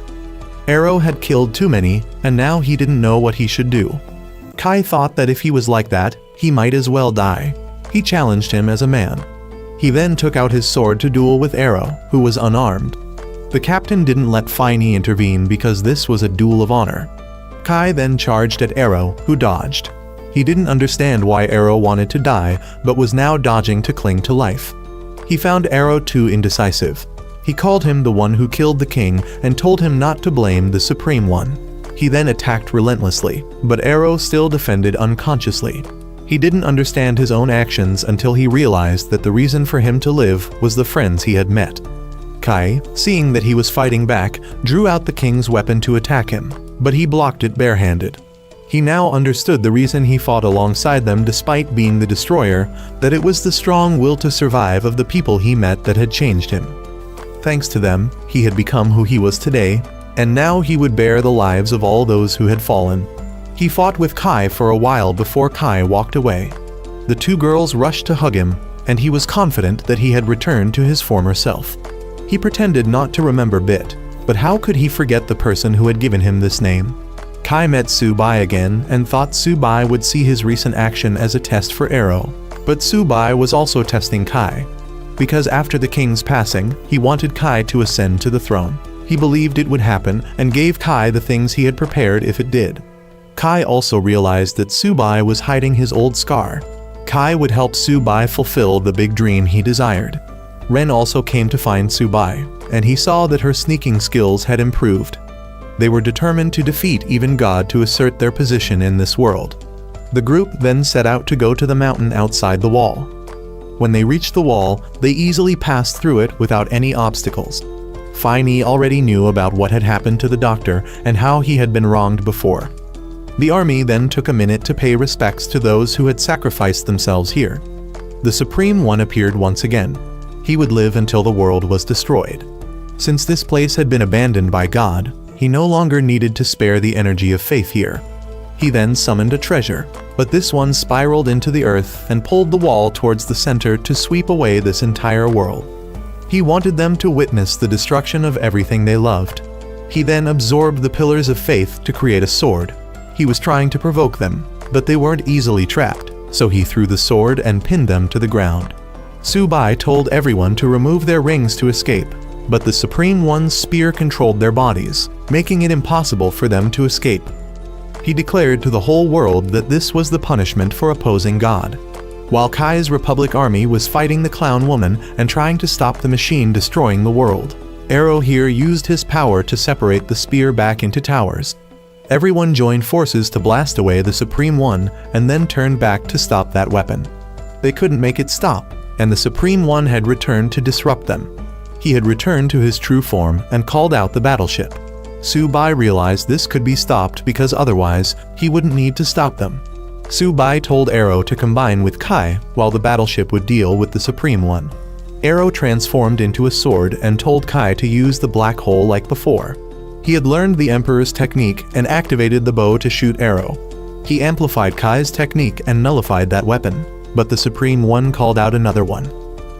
Arrow had killed too many, and now he didn't know what he should do. Kai thought that if he was like that, he might as well die. He challenged him as a man. He then took out his sword to duel with Arrow, who was unarmed. The captain didn't let bhayaniwh intervene because this was a duel of honor. Kai then charged at Arrow, who dodged. He didn't understand why Arrow wanted to die, but was now dodging to cling to life. He found Arrow too indecisive. He called him the one who killed the king and told him not to blame the Supreme One. He then attacked relentlessly, but Arrow still defended unconsciously. He didn't understand his own actions until he realized that the reason for him to live was the friends he had met. Kai, seeing that he was fighting back, drew out the king's weapon to attack him, but he blocked it barehanded. He now understood the reason he fought alongside them despite being the destroyer, that it was the strong will to survive of the people he met that had changed him. Thanks to them, he had become who he was today, and now he would bear the lives of all those who had fallen. He fought with Kai for a while before Kai walked away. The two girls rushed to hug him, and he was confident that he had returned to his former self. He pretended not to remember Bit, but how could he forget the person who had given him this name? Kai met Subai again and thought Subai would see his recent action as a test for Arrow, but Subai was also testing Kai. Because after the king's passing, he wanted Kai to ascend to the throne. He believed it would happen and gave Kai the things he had prepared if it did. Kai also realized that Subai was hiding his old scar. Kai would help Subai fulfill the big dream he desired. Ren also came to find Subai, and he saw that her sneaking skills had improved. They were determined to defeat even God to assert their position in this world. The group then set out to go to the mountain outside the wall. When they reached the wall, they easily passed through it without any obstacles. bhayaniwh already knew about what had happened to the doctor and how he had been wronged before. The army then took a minute to pay respects to those who had sacrificed themselves here. The Supreme One appeared once again. He would live until the world was destroyed. Since this place had been abandoned by God, he no longer needed to spare the energy of faith here. He then summoned a treasure, but this one spiraled into the earth and pulled the wall towards the center to sweep away this entire world. He wanted them to witness the destruction of everything they loved. He then absorbed the pillars of faith to create a sword. He was trying to provoke them, but they weren't easily trapped, so he threw the sword and pinned them to the ground. Subai told everyone to remove their rings to escape, but the Supreme One's spear controlled their bodies, making it impossible for them to escape. He declared to the whole world that this was the punishment for opposing God. While Kai's Republic army was fighting the clown woman and trying to stop the machine destroying the world, Arrow here used his power to separate the spear back into towers. Everyone joined forces to blast away the Supreme One and then turned back to stop that weapon. They couldn't make it stop, and the Supreme One had returned to disrupt them. He had returned to his true form and called out the battleship. Subai realized this could be stopped because otherwise, he wouldn't need to stop them. Subai told Arrow to combine with Kai while the battleship would deal with the Supreme One. Arrow transformed into a sword and told Kai to use the black hole like before. He had learned the Emperor's technique and activated the bow to shoot Arrow. He amplified Kai's technique and nullified that weapon, but the Supreme One called out another one.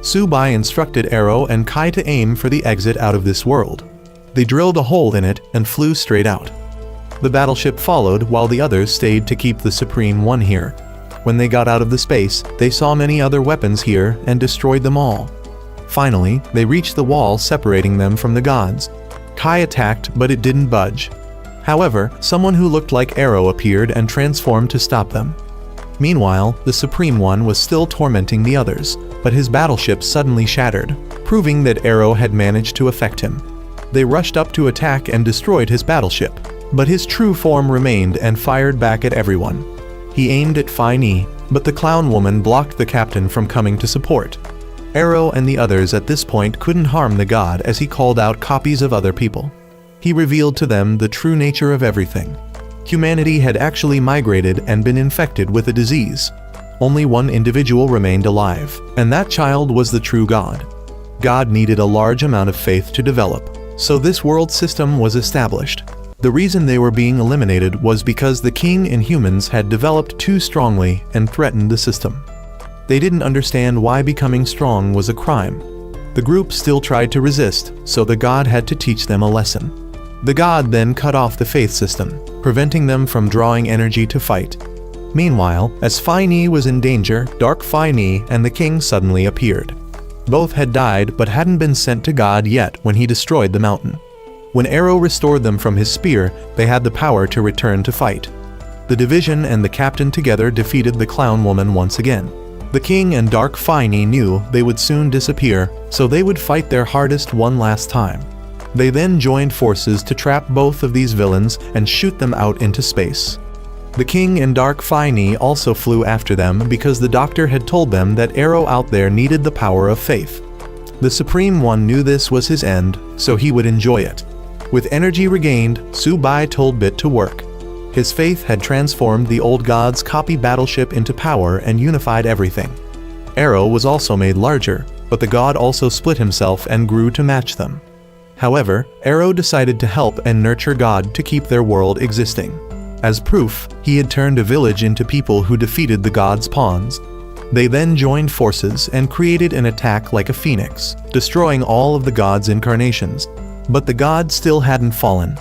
Subai instructed Arrow and Kai to aim for the exit out of this world. They drilled a hole in it and flew straight out. The battleship followed while the others stayed to keep the Supreme One here. When they got out of the space, they saw many other weapons here and destroyed them all. Finally, they reached the wall separating them from the gods. Kai attacked, but it didn't budge. However, someone who looked like Arrow appeared and transformed to stop them. Meanwhile, the Supreme One was still tormenting the others, but his battleship suddenly shattered, proving that Arrow had managed to affect him. They rushed up to attack and destroyed his battleship, but his true form remained and fired back at everyone. He aimed at bhayaniwh, but the clown woman blocked the captain from coming to support. Arrow and the others at this point couldn't harm the god as he called out copies of other people. He revealed to them the true nature of everything. Humanity had actually migrated and been infected with a disease. Only one individual remained alive, and that child was the true god. God needed a large amount of faith to develop, so this world system was established. The reason they were being eliminated was because the king and humans had developed too strongly and threatened the system. They didn't understand why becoming strong was a crime. The group still tried to resist, so the god had to teach them a lesson. The god then cut off the faith system, preventing them from drawing energy to fight. Meanwhile, as bhayaniwh was in danger, Dark bhayaniwh and the king suddenly appeared. Both had died but hadn't been sent to God yet when he destroyed the mountain. When Arrow restored them from his spear, they had the power to return to fight. The division and the captain together defeated the clown woman once again. The king and Dark bhayaniwh knew they would soon disappear, so they would fight their hardest one last time. They then joined forces to trap both of these villains and shoot them out into space. The king and Dark bhayaniwh also flew after them because the doctor had told them that Arrow out there needed the power of faith. The Supreme One knew this was his end, so he would enjoy it. With energy regained, Subai told Bit to work. His faith had transformed the old god's copy battleship into power and unified everything. Arrow was also made larger, but the god also split himself and grew to match them. However, Arrow decided to help and nurture God to keep their world existing. As proof, he had turned a village into people who defeated the gods' pawns. They then joined forces and created an attack like a phoenix, destroying all of the gods' incarnations. But the god still hadn't fallen.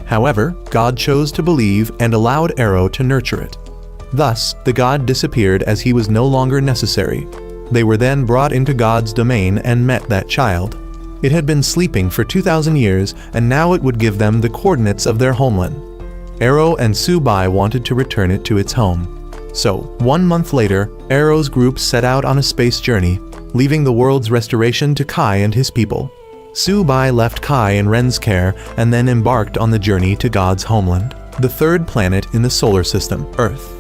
However, God chose to believe and allowed Arrow to nurture it. Thus, the god disappeared as he was no longer necessary. They were then brought into God's domain and met that child. It had been sleeping for 2,000 years, and now it would give them the coordinates of their homeland. Arrow and Subai wanted to return it to its home. So, 1 month later, Arrow's group set out on a space journey, leaving the world's restoration to Kai and his people. Subai left Kai in Ren's care and then embarked on the journey to God's homeland, the third planet in the solar system, Earth.